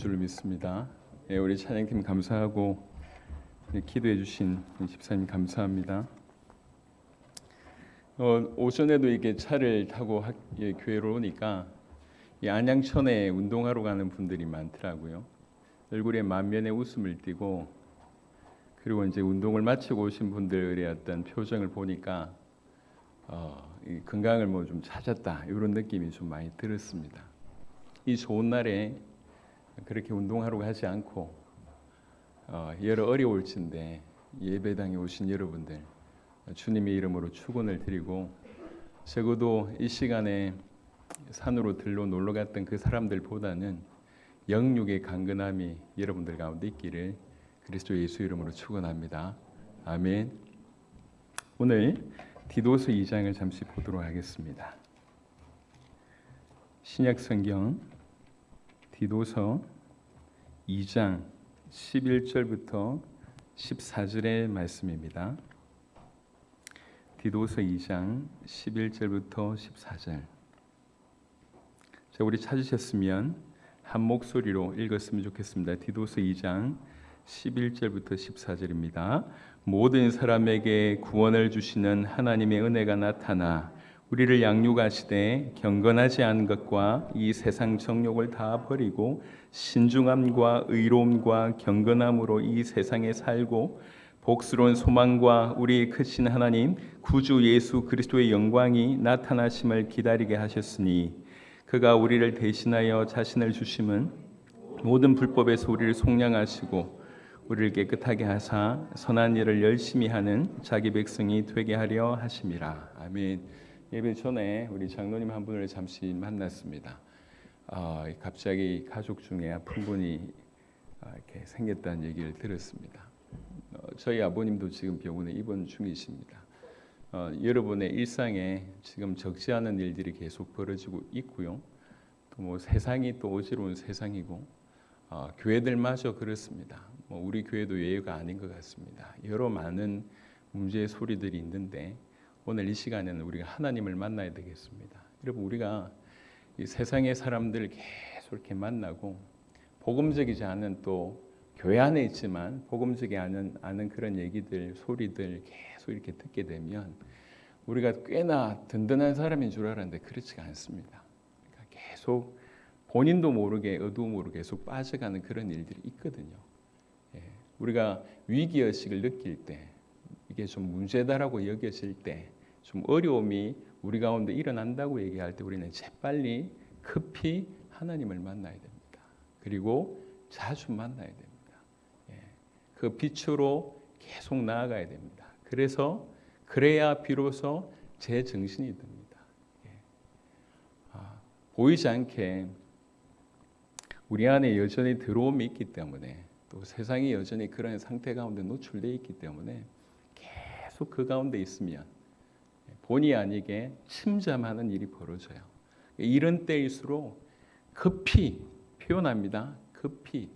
줄 믿습니다. 우리 찬양팀 감사하고 기도해 주신 집사님 감사합니다. 오전에도 이렇게 차를 타고 교회로 오니까 이 안양천에 운동하러 가는 분들이 많더라고요. 얼굴에 만면의 웃음을 띠고, 그리고 이제 운동을 마치고 오신 분들의 어떤 표정을 보니까 이 건강을 뭐 좀 찾았다 이런 느낌이 좀 많이 들었습니다. 이 좋은 날에 그렇게 운동하러 가지 않고 여러 어려울진데 예배당에 오신 여러분들 주님의 이름으로 축원을 드리고, 적어도 이 시간에 산으로 들러 놀러 갔던 그 사람들보다는 영육의 강건함이 여러분들 가운데 있기를 그리스도 예수 이름으로 축원합니다. 아멘. 오늘 디도서 2장을 잠시 보도록 하겠습니다. 신약 성경 디도서 2장 11절부터 14절의 말씀입니다. 디도서 2장 11절부터 14절. 자, 우리 찾으셨으면 한 목소리로 읽었으면 좋겠습니다. 디도서 2장 11절부터 14절입니다. 모든 사람에게 구원을 주시는 하나님의 은혜가 나타나 우리를 양육하시되 경건하지 않은 것과 이 세상 정욕을 다 버리고 신중함과 의로움과 경건함으로 이 세상에 살고 복스러운 소망과 우리 크신 하나님 구주 예수 그리스도의 영광이 나타나심을 기다리게 하셨으니, 그가 우리를 대신하여 자신을 주심은 모든 불법에서 우리를 속량하시고 우리를 깨끗하게 하사 선한 일을 열심히 하는 자기 백성이 되게 하려 하심이라. 아멘. 예배 전에 우리 장로님 한 분을 잠시 만났습니다. 갑자기 가족 중에 아픈 분이 이렇게 생겼다는 얘기를 들었습니다. 저희 아버님도 지금 병원에 입원 중이십니다. 여러분의 일상에 지금 적지 않은 일들이 계속 벌어지고 있고요. 또 뭐 세상이 또 어지러운 세상이고, 교회들마저 그렇습니다. 우리 교회도 예외가 아닌 것 같습니다. 여러 많은 문제의 소리들이 있는데 오늘 이 시간에는 우리가 하나님을 만나야 되겠습니다. 여러분, 우리가 이 세상의 사람들 계속 이렇게 만나고 복음적이지 않은, 또 교회 안에 있지만 복음적이 않은 그런 얘기들, 소리들 계속 이렇게 듣게 되면 우리가 꽤나 든든한 사람인 줄 알았는데 그렇지가 않습니다. 그러니까 계속 본인도 모르게 어두움으로 계속 빠져가는 그런 일들이 있거든요. 우리가 위기의식을 느낄 때, 이게 좀 문제다라고 여겨질 때, 좀 어려움이 우리 가운데 일어난다고 얘기할 때 우리는 재빨리 급히 하나님을 만나야 됩니다. 그리고 자주 만나야 됩니다. 그 빛으로 계속 나아가야 됩니다. 그래야 비로소 제 정신이 듭니다. 보이지 않게 우리 안에 여전히 더러움이 있기 때문에, 또 세상이 여전히 그런 상태 가운데 노출되어 있기 때문에 계속 그 가운데 있으면 본의 아니게 침잠하는 일이 벌어져요. 이런 때일수록 급히 표현합니다. 급히,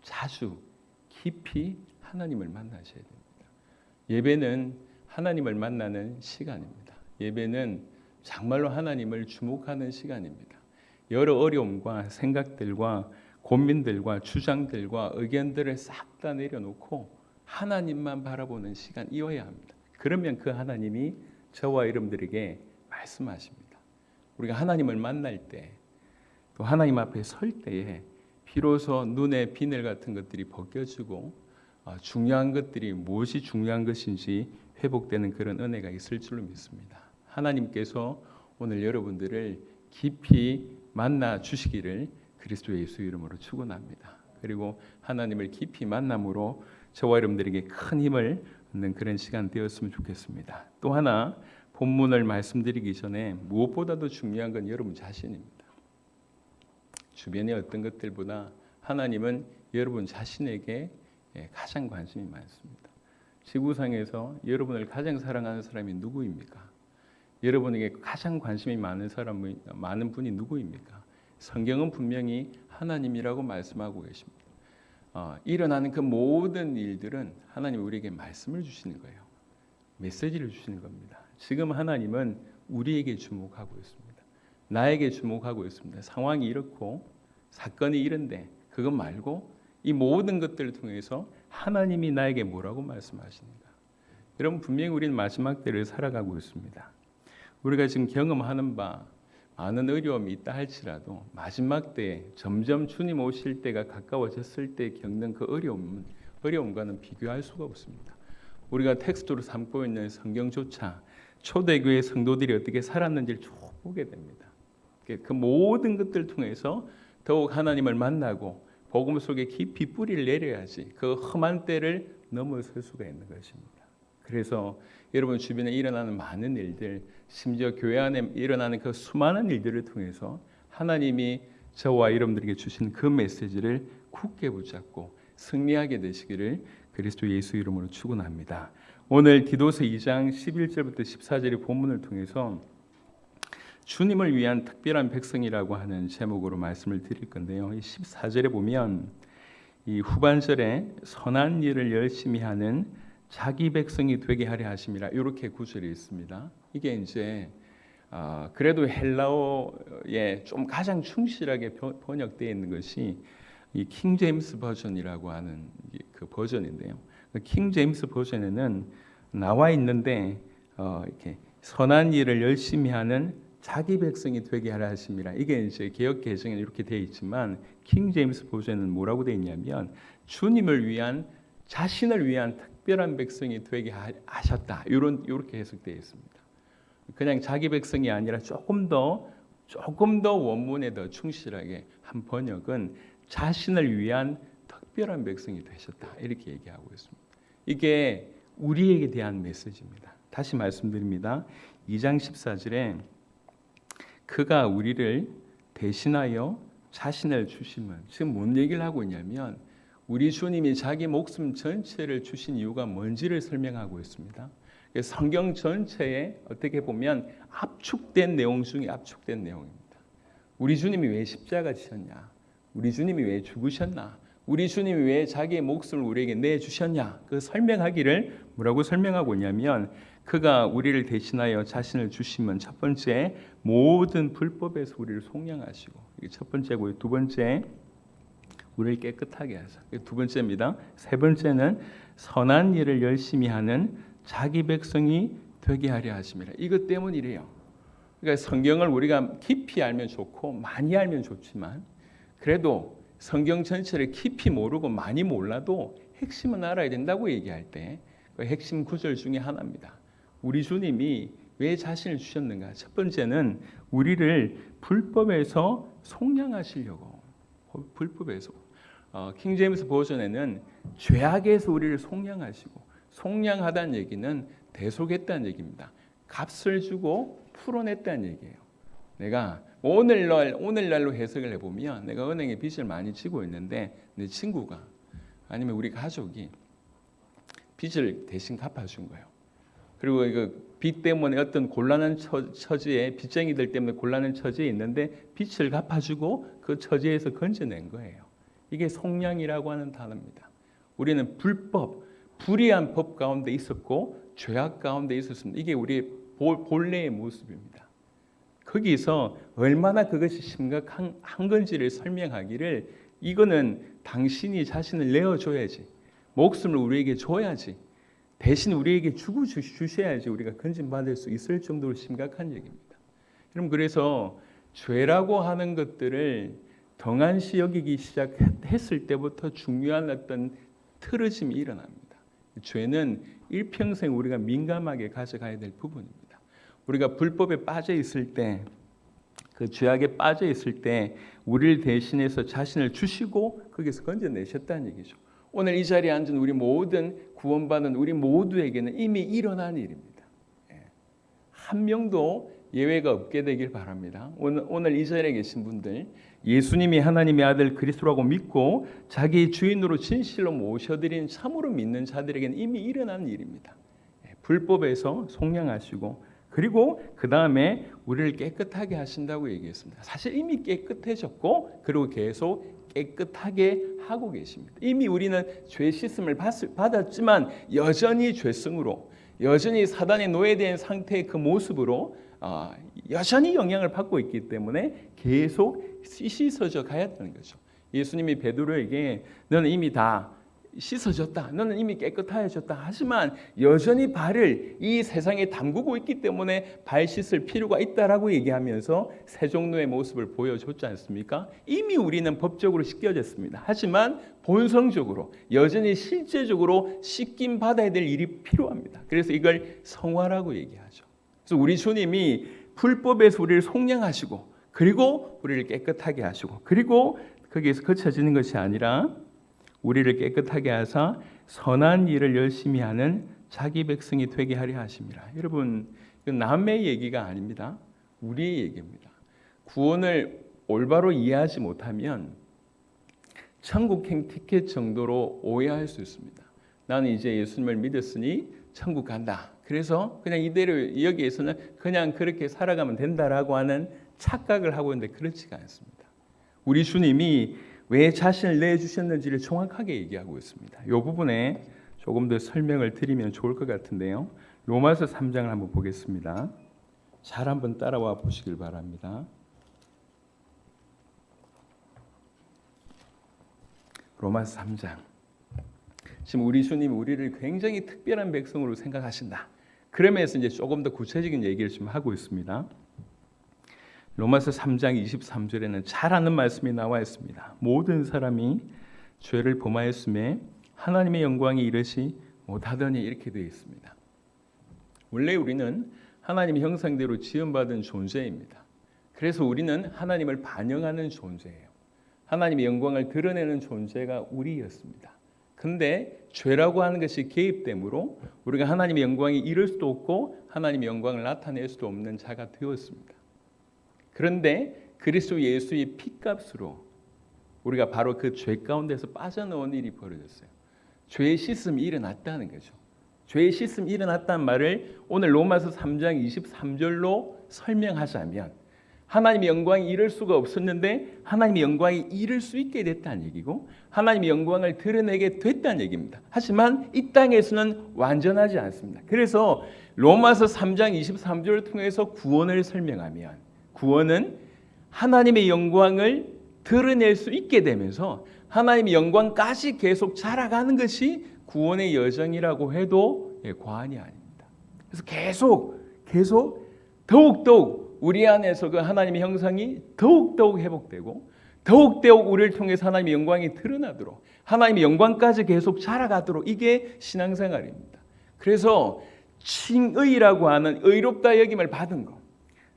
자주, 깊이 하나님을 만나셔야 됩니다. 예배는 하나님을 만나는 시간입니다. 예배는 정말로 하나님을 주목하는 시간입니다. 여러 어려움과 생각들과 고민들과 주장들과 의견들을 싹 다 내려놓고 하나님만 바라보는 시간이어야 합니다. 그러면 그 하나님이 저와 여러분들에게 말씀하십니다. 우리가 하나님을 만날 때, 또 하나님 앞에 설 때에 비로소 눈의 비늘 같은 것들이 벗겨지고 중요한 것들이 무엇이 중요한 것인지 회복되는 그런 은혜가 있을 줄로 믿습니다. 하나님께서 오늘 여러분들을 깊이 만나 주시기를 그리스도 예수 이름으로 축원합니다. 그리고 하나님을 깊이 만남으로 저와 여러분들에게 큰 힘을 얻는 그런 시간 되었으면 좋겠습니다. 또 하나, 본문을 말씀드리기 전에 무엇보다도 중요한 건 여러분 자신입니다. 주변의 어떤 것들보다 하나님은 여러분 자신에게 가장 관심이 많습니다. 지구상에서 여러분을 가장 사랑하는 사람이 누구입니까? 여러분에게 가장 관심이 많은 분이 누구입니까? 성경은 분명히 하나님이라고 말씀하고 계십니다. 일어나는 그 모든 일들은 하나님이 우리에게 말씀을 주시는 거예요. 메시지를 주시는 겁니다. 지금 하나님은 우리에게 주목하고 있습니다. 나에게 주목하고 있습니다. 상황이 이렇고 사건이 이런데 그것 말고 이 모든 것들을 통해서 하나님이 나에게 뭐라고 말씀하시는가? 여러분, 분명히 우리는 마지막 때를 살아가고 있습니다. 우리가 지금 경험하는 바 많은 어려움이 있다 할지라도 마지막 때에 점점 주님 오실 때가 가까워졌을 때 겪는 그 어려움과는 비교할 수가 없습니다. 우리가 텍스트로 삼고 있는 성경조차 초대교회 성도들이 어떻게 살았는지를 쭉 보게 됩니다. 그 모든 것들을 통해서 더욱 하나님을 만나고 복음 속에 깊이 뿌리를 내려야지 그 험한 때를 넘어설 수가 있는 것입니다. 그래서 여러분 주변에 일어나는 많은 일들, 심지어 교회 안에 일어나는 그 수많은 일들을 통해서 하나님이 저와 여러분들에게 주신 그 메시지를 굳게 붙잡고 승리하게 되시기를 그리스도 예수 이름으로 축원합니다. 오늘 디도서 2장 11절부터 14절의 본문을 통해서 주님을 위한 특별한 백성이라고 하는 제목으로 말씀을 드릴 건데요. 이 14절에 보면 이 후반절에 선한 일을 열심히 하는 자기 백성이 되게 하려 하심이라 이렇게 구절이 있습니다. 이게 이제 그래도 헬라어에 좀 가장 충실하게 번역되어 있는 것이 이 킹 제임스 버전이라고 하는 그 버전인데요. 킹 제임스 버전에는 나와 있는데 이렇게 선한 일을 열심히 하는 자기 백성이 되게 하라 하심이라. 이게 이제 개역 개정에는 이렇게 되어 있지만 킹 제임스 버전은 뭐라고 되어 있냐면 주님을 위한 자신을 위한 특별한 백성이 되게 하셨다. 이렇게 해석되어 있습니다. 그냥 자기 백성이 아니라 조금 더 원문에 더 충실하게 한 번역은 자신을 위한 특별한 백성이 되셨다. 이렇게 얘기하고 있습니다. 이게 우리에게 대한 메시지입니다. 다시 말씀드립니다. 2장 14절에 그가 우리를 대신하여 자신을 주심은 지금 뭔 얘기를 하고 있냐면 우리 주님이 자기 목숨 전체를 주신 이유가 뭔지를 설명하고 있습니다. 성경 전체에 어떻게 보면 압축된 내용 중에 압축된 내용입니다. 우리 주님이 왜 십자가 지셨냐? 우리 주님이 왜 죽으셨나? 우리 주님이 왜 자기의 목숨을 우리에게 내주셨냐? 그 설명하기를 뭐라고 설명하고 있냐면 그가 우리를 대신하여 자신을 주시면 첫 번째 모든 불법에서 우리를 속량하시고 이게 첫 번째고요. 두 번째 우리를 깨끗하게 하사. 두 번째입니다. 세 번째는 선한 일을 열심히 하는 자기 백성이 되게 하려 하심이라. 이것 때문이래요. 그러니까 성경을 우리가 깊이 알면 좋고 많이 알면 좋지만 그래도 성경 전체를 깊이 모르고 많이 몰라도 핵심은 알아야 된다고 얘기할 때 그 핵심 구절 중에 하나입니다. 우리 주님이 왜 자신을 주셨는가? 첫 번째는 우리를 불법에서 속량하시려고. 불법에서. 킹 제임스 버전에는 죄악에서 우리를 속량하시고 속량하다는 얘기는 대속했다는 얘기입니다. 값을 주고 풀어냈다는 얘기예요. 내가 오늘날로 해석을 해보면 내가 은행에 빚을 많이 지고 있는데 내 친구가 아니면 우리 가족이 빚을 대신 갚아준 거예요. 그리고 이거 빚 때문에 어떤 곤란한 처지에 빚쟁이들 때문에 곤란한 처지에 있는데 빚을 갚아주고 그 처지에서 건져낸 거예요. 이게 속량이라고 하는 단어입니다. 우리는 불의한 법 가운데 있었고 죄악 가운데 있었습니다. 이게 우리의 본래의 모습입니다. 거기서 얼마나 그것이 심각한 건지를 설명하기를 이거는 당신이 자신을 내어줘야지 목숨을 우리에게 줘야지 대신 우리에게 주고 주셔야지 우리가 건진받을 수 있을 정도로 심각한 얘기입니다. 여러분 그래서 죄라고 하는 것들을 등한시 여기기 시작했을 때부터 중요한 어떤 틀어짐이 일어납니다. 죄는 일평생 우리가 민감하게 가져가야 될 부분입니다. 우리가 불법에 빠져 있을 때, 그 죄악에 빠져 있을 때 우리를 대신해서 자신을 주시고 거기서 건져내셨다는 얘기죠. 오늘 이 자리에 앉은 우리 모든 구원받은 우리 모두에게는 이미 일어난 일입니다. 한 명도 예외가 없게 되길 바랍니다. 오늘 이 자리에 계신 분들 예수님이 하나님의 아들 그리스도라고 믿고 자기 주인으로 진실로 모셔드린 참으로 믿는 자들에게는 이미 일어난 일입니다. 불법에서 속량하시고 그리고 그 다음에 우리를 깨끗하게 하신다고 얘기했습니다. 사실 이미 깨끗해졌고 그리고 계속 깨끗하게 하고 계십니다. 이미 우리는 죄 씻음을 받았지만 여전히 죄성으로 여전히 사단의 노예된 상태의 그 모습으로 여전히 영향을 받고 있기 때문에 계속 씻어져 가야 되는 거죠. 예수님이 베드로에게 너는 이미 다 씻어졌다. 너는 이미 깨끗해졌다. 하지만 여전히 발을 이 세상에 담그고 있기 때문에 발 씻을 필요가 있다라고 얘기하면서 세 종류의 모습을 보여줬지 않습니까? 이미 우리는 법적으로 씻겨졌습니다. 하지만 본성적으로 여전히 실제적으로 씻김 받아야 될 일이 필요합니다. 그래서 이걸 성화라고 얘기하죠. 그래서 우리 주님이 불법에서 우리를 속량하시고 그리고 우리를 깨끗하게 하시고 그리고 거기에서 그쳐지는 것이 아니라 우리를 깨끗하게 하사 선한 일을 열심히 하는 자기 백성이 되게 하려 하십니다. 여러분, 이건 남의 얘기가 아닙니다. 우리의 얘기입니다. 구원을 올바로 이해하지 못하면 천국행 티켓 정도로 오해할 수 있습니다. 나는 이제 예수님을 믿었으니 천국 간다. 그래서 그냥 이대로 여기에서는 그냥 그렇게 살아가면 된다라고 하는 착각을 하고 있는데 그렇지가 않습니다. 우리 주님이 왜 자신을 내주셨는지를 정확하게 얘기하고 있습니다. 이 부분에 조금 더 설명을 드리면 좋을 것 같은데요. 로마서 3장을 한번 보겠습니다. 잘 한번 따라와 보시길 바랍니다. 로마서 3장. 지금 우리 주님이 우리를 굉장히 특별한 백성으로 생각하신다. 그러면서 이제 조금 더 구체적인 얘기를 좀 하고 있습니다. 로마서 3장 23절에는 잘 아는 말씀이 나와 있습니다. 모든 사람이 죄를 범하였음에 하나님의 영광에 이르지 못하더니 이렇게 되어 있습니다. 원래 우리는 하나님의 형상대로 지음받은 존재입니다. 그래서 우리는 하나님을 반영하는 존재예요. 하나님의 영광을 드러내는 존재가 우리였습니다. 근데 죄라고 하는 것이 개입됨으로 우리가 하나님의 영광에 이를 수도 없고 하나님의 영광을 나타낼 수도 없는 자가 되었습니다. 그런데 그리스도 예수의 피값으로 우리가 바로 그 죄 가운데서 빠져나온 일이 벌어졌어요. 죄의 씻음이 일어났다는 거죠. 죄의 씻음이 일어났다는 말을 오늘 로마서 3장 23절로 설명하자면 하나님의 영광이 이룰 수가 없었는데 하나님의 영광이 이룰 수 있게 됐다는 얘기고 하나님의 영광을 드러내게 됐다는 얘기입니다. 하지만 이 땅에서는 완전하지 않습니다. 그래서 로마서 3장 23절을 통해서 구원을 설명하면 구원은 하나님의 영광을 드러낼 수 있게 되면서 하나님의 영광까지 계속 자라가는 것이 구원의 여정이라고 해도 과언이 아닙니다. 그래서 계속 더욱더욱 우리 안에서 그 하나님의 형상이 더욱더욱 회복되고 더욱더욱 우리를 통해서 하나님의 영광이 드러나도록 하나님의 영광까지 계속 자라가도록 이게 신앙생활입니다. 그래서 칭의라고 하는 의롭다 여김을 받은 것,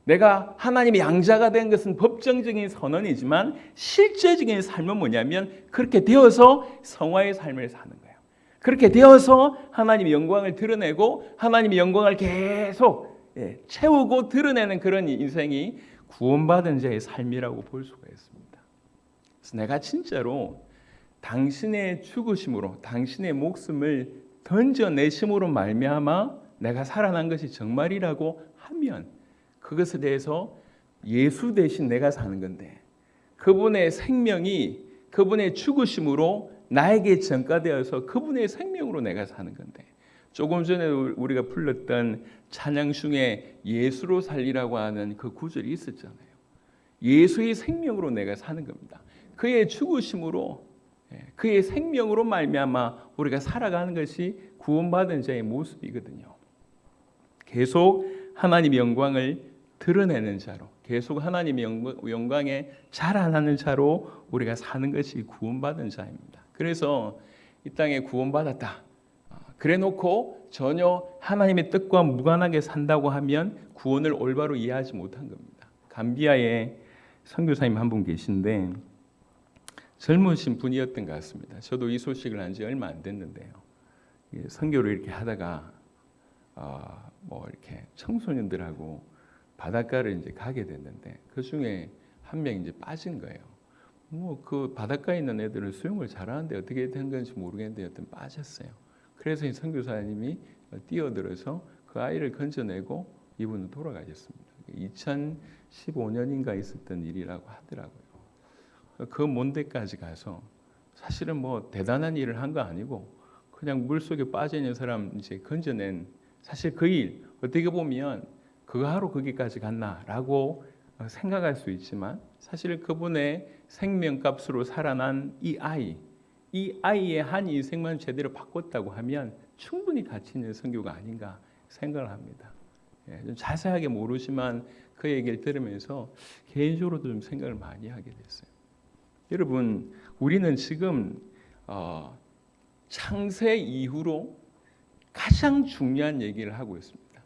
내가 하나님의 양자가 된 것은 법정적인 선언이지만 실제적인 삶은 뭐냐면 그렇게 되어서 성화의 삶을 사는 거예요. 그렇게 되어서 하나님의 영광을 드러내고 하나님의 영광을 계속 채우고 드러내는 그런 인생이 구원받은 자의 삶이라고 볼 수가 있습니다. 그래서 내가 진짜로 당신의 죽으심으로 당신의 목숨을 던져내심으로 말미암아 내가 살아난 것이 정말이라고 하면 그것에 대해서 예수 대신 내가 사는 건데 그분의 생명이 그분의 죽으심으로 나에게 전가되어서 그분의 생명으로 내가 사는 건데 조금 전에 우리가 불렀던 찬양 중에 예수로 살리라고 하는 그 구절이 있었잖아요. 예수의 생명으로 내가 사는 겁니다. 그의 죽으심으로 그의 생명으로 말미암아 우리가 살아가는 것이 구원받은 자의 모습이거든요. 계속 하나님의 영광을 드러내는 자로 계속 하나님의 영광에 자라나는 자로 우리가 사는 것이 구원받은 자입니다. 그래서 이 땅에 구원받았다. 그래놓고 전혀 하나님의 뜻과 무관하게 산다고 하면 구원을 올바로 이해하지 못한 겁니다. 감비아에 선교사님 한 분 계신데 젊으신 분이었던 것 같습니다. 저도 이 소식을 한 지 얼마 안 됐는데요. 선교를 이렇게 하다가 이렇게 청소년들하고 바닷가를 이제 가게 됐는데 그 중에 한 명이 이제 빠진 거예요. 그 바닷가에 있는 애들은 수영을 잘하는데 어떻게 된 건지 모르겠는데 여튼 빠졌어요. 그래서 이 선교사님이 뛰어들어서 그 아이를 건져내고 이분은 돌아가셨습니다. 2015년인가 있었던 일이라고 하더라고요. 그 먼 데까지 가서 사실은 뭐 대단한 일을 한 거 아니고 그냥 물속에 빠져 있는 사람 이제 건져낸 사실 그 일 어떻게 보면 그거 하러 거기까지 갔나라고 생각할 수 있지만 사실 그분의 생명값으로 살아난 이 아이의 한 인생만 제대로 바꿨다고 하면 충분히 가치 있는 선교가 아닌가 생각을 합니다. 좀 자세하게 모르지만 그 얘기를 들으면서 개인적으로도 좀 생각을 많이 하게 됐어요. 여러분, 우리는 지금 창세 이후로 가장 중요한 얘기를 하고 있습니다.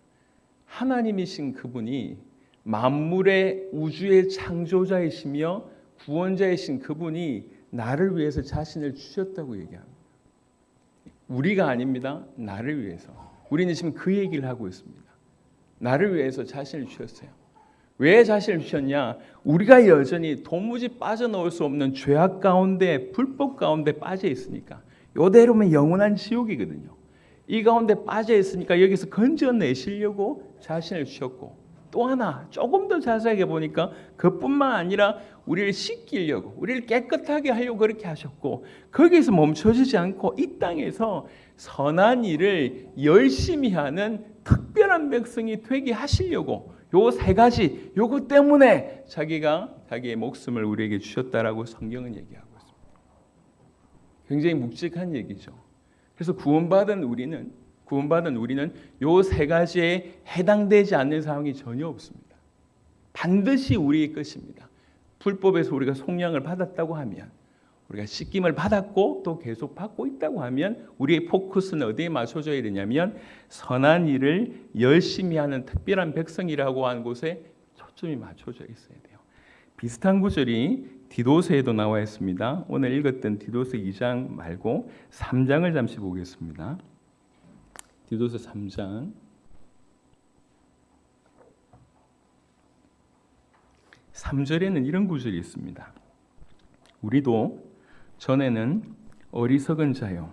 하나님이신 그분이 만물의 우주의 창조자이시며 구원자이신 그분이 나를 위해서 자신을 주셨다고 얘기합니다. 우리가 아닙니다. 나를 위해서. 우리는 지금 그 얘기를 하고 있습니다. 나를 위해서 자신을 주셨어요. 왜 자신을 주셨냐? 우리가 여전히 도무지 빠져나올 수 없는 죄악 가운데, 불법 가운데 빠져 있으니까. 이대로면 영원한 지옥이거든요. 이 가운데 빠져 있으니까 여기서 건져내시려고 자신을 주셨고, 또 하나 조금 더 자세하게 보니까 그뿐만 아니라 우리를 씻기려고, 우리를 깨끗하게 하려고 그렇게 하셨고, 거기에서 멈춰지지 않고 이 땅에서 선한 일을 열심히 하는 특별한 백성이 되게 하시려고, 요 세 가지, 요것 때문에 자기가 자기의 목숨을 우리에게 주셨다라고 성경은 얘기하고 있습니다. 굉장히 묵직한 얘기죠. 그래서 구원받은 우리는 요 세 가지에 해당되지 않는 상황이 전혀 없습니다. 반드시 우리의 것입니다. 불법에서 우리가 속량을 받았다고 하면, 우리가 씻김을 받았고 또 계속 받고 있다고 하면 우리의 포커스는 어디에 맞춰져야 되냐면 선한 일을 열심히 하는 특별한 백성이라고 하는 곳에 초점이 맞춰져 있어야 돼요. 비슷한 구절이 디도서에도 나와 있습니다. 오늘 읽었던 디도서 2장 말고 3장을 잠시 보겠습니다. 디도서 3장 3절에는 이런 구절이 있습니다. 우리도 전에는 어리석은 자요,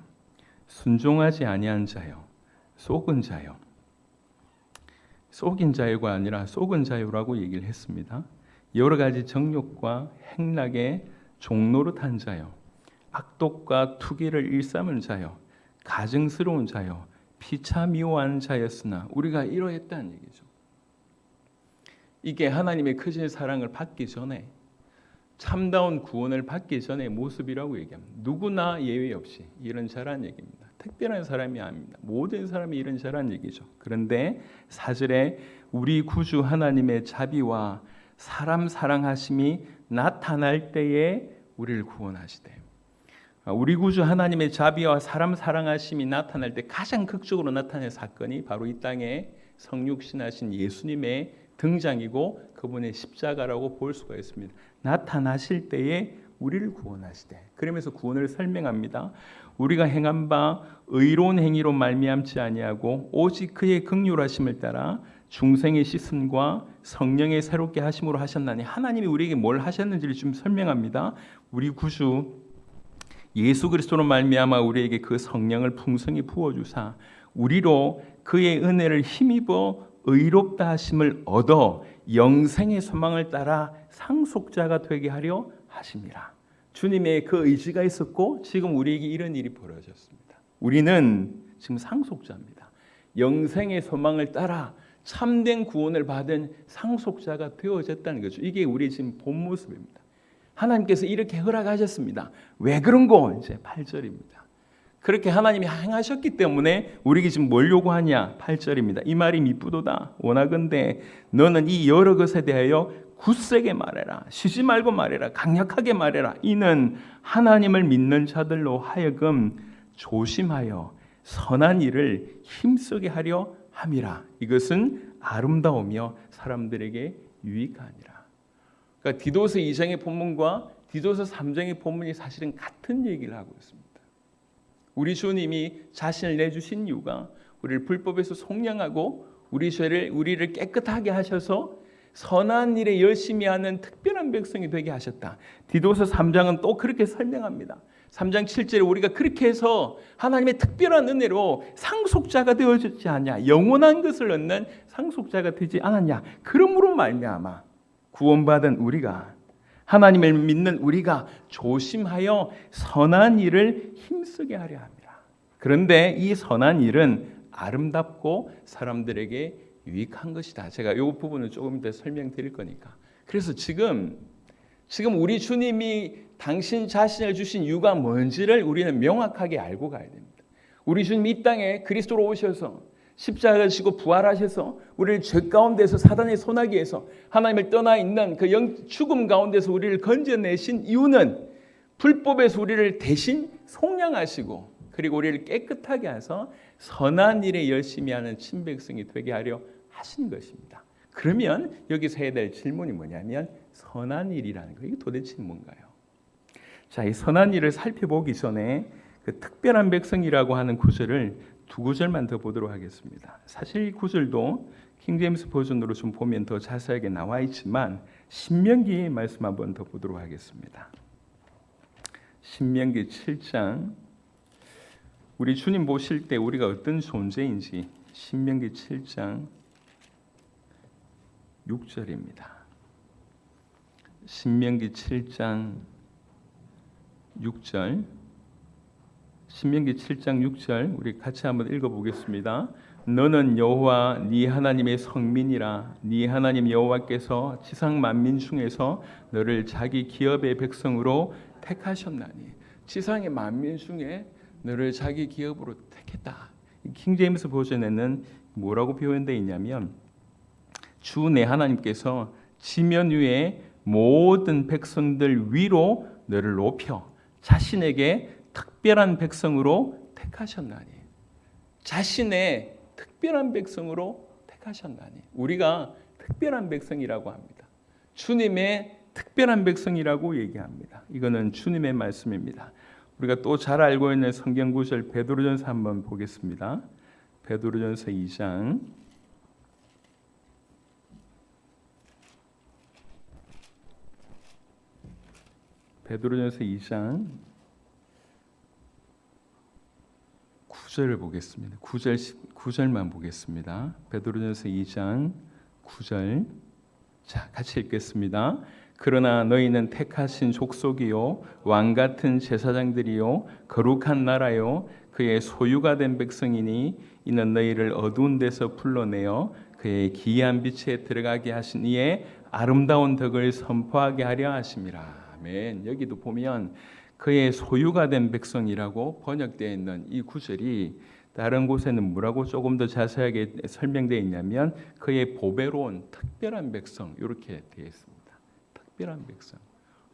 순종하지 아니한 자요, 속은 자요. 속인 자요가 아니라 속은 자요라고 얘기를 했습니다. 여러 가지 정욕과 행락의 종로로 탄 자요, 악독과 투기를 일삼은 자요, 가증스러운 자요, 피차 미워하는 자였으나 우리가 이러했다는 얘기죠. 이게 하나님의 크신 사랑을 받기 전에, 참다운 구원을 받기 전의 모습이라고 얘기합니다. 누구나 예외 없이 이런 자란 얘기입니다. 특별한 사람이 아닙니다. 모든 사람이 이런 자란 얘기죠. 그런데 4절에 우리 구주 하나님의 자비와 사람 사랑하심이 나타날 때에 우리를 구원하시되, 우리 구주 하나님의 자비와 사람 사랑하심이 나타날 때 가장 극적으로 나타낸 사건이 바로 이 땅에 성육신하신 예수님의 등장이고 그분의 십자가라고 볼 수가 있습니다. 나타나실 때에 우리를 구원하시되, 그러면서 구원을 설명합니다. 우리가 행한 바 의로운 행위로 말미암지 아니하고 오직 그의 긍휼하심을 따라 중생의 씻음과 성령의 새롭게 하심으로 하셨나니, 하나님이 우리에게 뭘 하셨는지를 좀 설명합니다. 우리 구주 예수 그리스도로 말미암아 우리에게 그 성령을 풍성히 부어주사 우리로 그의 은혜를 힘입어 의롭다 하심을 얻어 영생의 소망을 따라 상속자가 되게 하려 하심이라. 주님의 그 의지가 있었고 지금 우리에게 이런 일이 벌어졌습니다. 우리는 지금 상속자입니다. 영생의 소망을 따라 참된 구원을 받은 상속자가 되어졌다는 거죠. 이게 우리 지금 본 모습입니다. 하나님께서 이렇게 허락하셨습니다. 왜 그런고? 이제 8절입니다. 그렇게 하나님이 행하셨기 때문에 우리에게 지금 뭘 요구하냐? 8절입니다. 이 말이 미쁘도다. 원하건대 너는 이 여러 것에 대하여 굳세게 말해라. 쉬지 말고 말해라. 강력하게 말해라. 이는 하나님을 믿는 자들로 하여금 조심하여 선한 일을 힘쓰게 하려 함이라. 이것은 아름다우며 사람들에게 유익하니라. 그러니까 디도서 2장의 본문과 디도서 3장의 본문이 사실은 같은 얘기를 하고 있습니다. 우리 주님이 자신을 내주신 이유가 우리를 불법에서 속량하고 우리를 깨끗하게 하셔서 선한 일에 열심히 하는 특별한 백성이 되게 하셨다. 디도서 3장은 또 그렇게 설명합니다. 3장 7절에 우리가 그렇게 해서 하나님의 특별한 은혜로 상속자가 되어졌지 않냐, 영원한 것을 얻는 상속자가 되지 않았냐. 그러므로 말미암아 구원받은 우리가, 하나님을 믿는 우리가 조심하여 선한 일을 힘쓰게 하려 합니다. 그런데 이 선한 일은 아름답고 사람들에게 유익한 것이다. 제가 이 부분을 조금 더 설명드릴 거니까. 그래서 지금 지금 우리 주님이 당신 자신을 주신 이유가 뭔지를 우리는 명확하게 알고 가야 됩니다. 우리 주님이 이 땅에 그리스도로 오셔서 십자가를 지고 부활하셔서 우리를 죄 가운데서 사단의 손아귀에서 하나님을 떠나 있는 그 죽음 가운데서 우리를 건져내신 이유는 불법에서 우리를 대신 속량하시고 그리고 우리를 깨끗하게 해서 선한 일에 열심히 하는 친백성이 되게 하려 하신 것입니다. 그러면 여기서 해야 될 질문이 뭐냐면 선한 일이라는 거 이게 도대체 뭔가요? 자, 이 선한 일을 살펴보기 전에 그 특별한 백성이라고 하는 구절을 두 구절만 더 보도록 하겠습니다. 사실 이 구절도 킹제임스 버전으로 좀 보면 더 자세하게 나와 있지만 신명기의 말씀 한번 더 보도록 하겠습니다. 신명기 7장 우리 주님 보실 때 우리가 어떤 존재인지 신명기 7장 6절입니다. 신명기 7장 6절 신명기 7장 6절 우리 같이 한번 읽어보겠습니다. 너는 여호와 네 하나님의 성민이라 네 하나님 여호와께서 지상 만민 중에서 너를 자기 기업의 백성으로 택하셨나니 지상의 만민 중에 너를 자기 기업으로 택했다. 킹제임스 버전에는 뭐라고 표현되어 있냐면 주 내 하나님께서 지면 위에 모든 백성들 위로 너를 높여 자신에게 특별한 백성으로 택하셨나니 자신의 특별한 백성으로 택하셨나니 우리가 특별한 백성이라고 합니다. 주님의 특별한 백성이라고 얘기합니다. 이거는 주님의 말씀입니다. 우리가 또 잘 알고 있는 성경 구절 베드로전서 한번 보겠습니다. 베드로전서 2장 베드로전서 2장 9절을 보겠습니다. 9절만 보겠습니다. 베드로전서 2장 9절. 자, 같이 읽겠습니다. 그러나 너희는 택하신 족속이요 왕 같은 제사장들이요 거룩한 나라요 그의 소유가 된 백성이니 이는 너희를 어두운 데서 불러내어 그의 기이한 빛에 들어가게 하신 이의 아름다운 덕을 선포하게 하려 하심이라. 아멘. 여기도 보면 그의 소유가 된 백성이라고 번역되어 있는 이 구절이 다른 곳에는 뭐라고 조금 더 자세하게 설명되어 있냐면 그의 보배로운 특별한 백성 이렇게 되어 있습니다. 특별한 백성.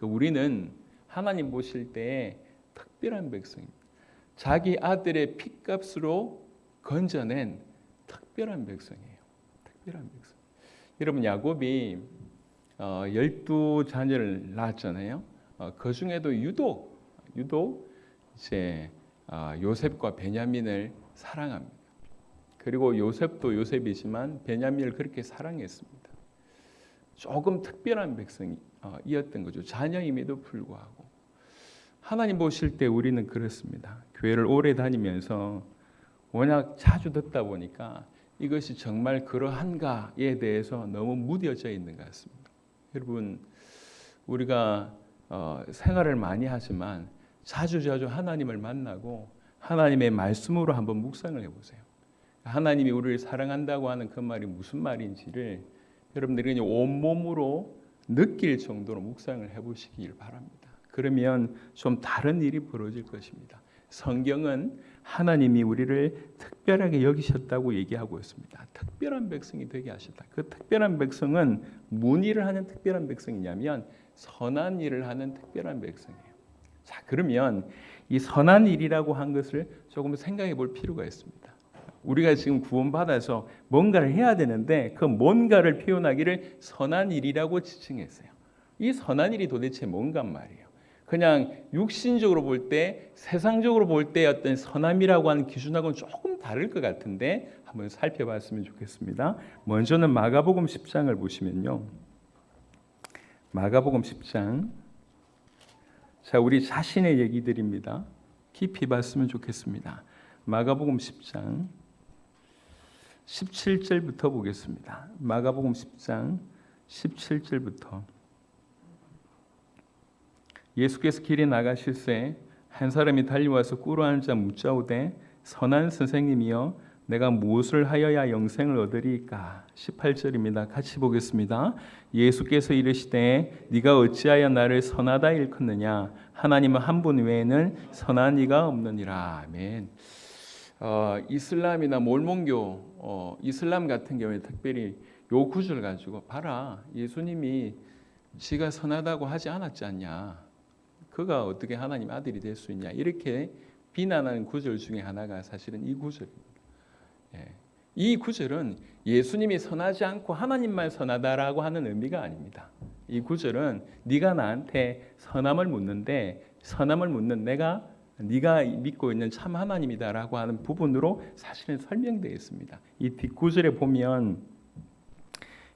우리는 하나님 보실 때 특별한 백성입니다. 자기 아들의 핏값으로 건져낸 특별한 백성이에요. 특별한 백성. 여러분 야곱이 12자녀를 낳았잖아요. 그 중에도 유독 이제 요셉과 베냐민을 사랑합니다. 그리고 요셉도 요셉이지만 베냐민을 그렇게 사랑했습니다. 조금 특별한 백성이었던 거죠. 자녀임에도 불구하고 하나님 보실 때 우리는 그렇습니다. 교회를 오래 다니면서 워낙 자주 듣다 보니까 이것이 정말 그러한가에 대해서 너무 무뎌져 있는 것 같습니다. 여러분 우리가 생활을 많이 하지만 자주 하나님을 만나고 하나님의 말씀으로 한번 묵상을 해보세요. 하나님이 우리를 사랑한다고 하는 그 말이 무슨 말인지를 여러분들이 온몸으로 느낄 정도로 묵상을 해보시길 바랍니다. 그러면 좀 다른 일이 벌어질 것입니다. 성경은 하나님이 우리를 특별하게 여기셨다고 얘기하고 있습니다. 특별한 백성이 되게 하셨다. 그 특별한 백성은 무슨 일을 하는 특별한 백성이냐면 선한 일을 하는 특별한 백성이에요. 자, 그러면 이 선한 일이라고 한 것을 조금 생각해 볼 필요가 있습니다. 우리가 지금 구원받아서 뭔가를 해야 되는데 그 뭔가를 표현하기를 선한 일이라고 지칭했어요. 이 선한 일이 도대체 뭔가 말이에요. 그냥 육신적으로 볼 때, 세상적으로 볼 때 어떤 선함이라고 하는 기준하고는 조금 다를 것 같은데 한번 살펴봤으면 좋겠습니다. 먼저는 마가복음 10장을 보시면요. 마가복음 10장. 자, 우리 자신의 얘기들입니다. 깊이 봤으면 좋겠습니다. 마가복음 10장 17절부터 보겠습니다. 마가복음 10장 17절부터 예수께서 길에 나가실새 한 사람이 달려와서 꿇어앉아 묻자오되 선한 선생님이여 내가 무엇을 하여야 영생을 얻으리까? 18절입니다. 같이 보겠습니다. 예수께서 이르시되 네가 어찌하여 나를 선하다 일컫느냐? 하나님은 한 분 외에는 선한 이가 없느니라. 아멘. 이슬람이나 몰몬교, 이슬람 같은 경우에 특별히 요 구절 가지고 봐라, 예수님이 지가 선하다고 하지 않았지 않냐? 그가 어떻게 하나님 아들이 될 수 있냐? 이렇게 비난하는 구절 중에 하나가 사실은 이 구절입니다. 이 구절은 예수님이 선하지 않고 하나님만 선하다라고 하는 의미가 아닙니다. 이 구절은 네가 나한테 선함을 묻는데 선함을 묻는 내가 네가 믿고 있는 참 하나님이다라고 하는 부분으로 사실은 설명되어 있습니다. 이 뒷구절에 보면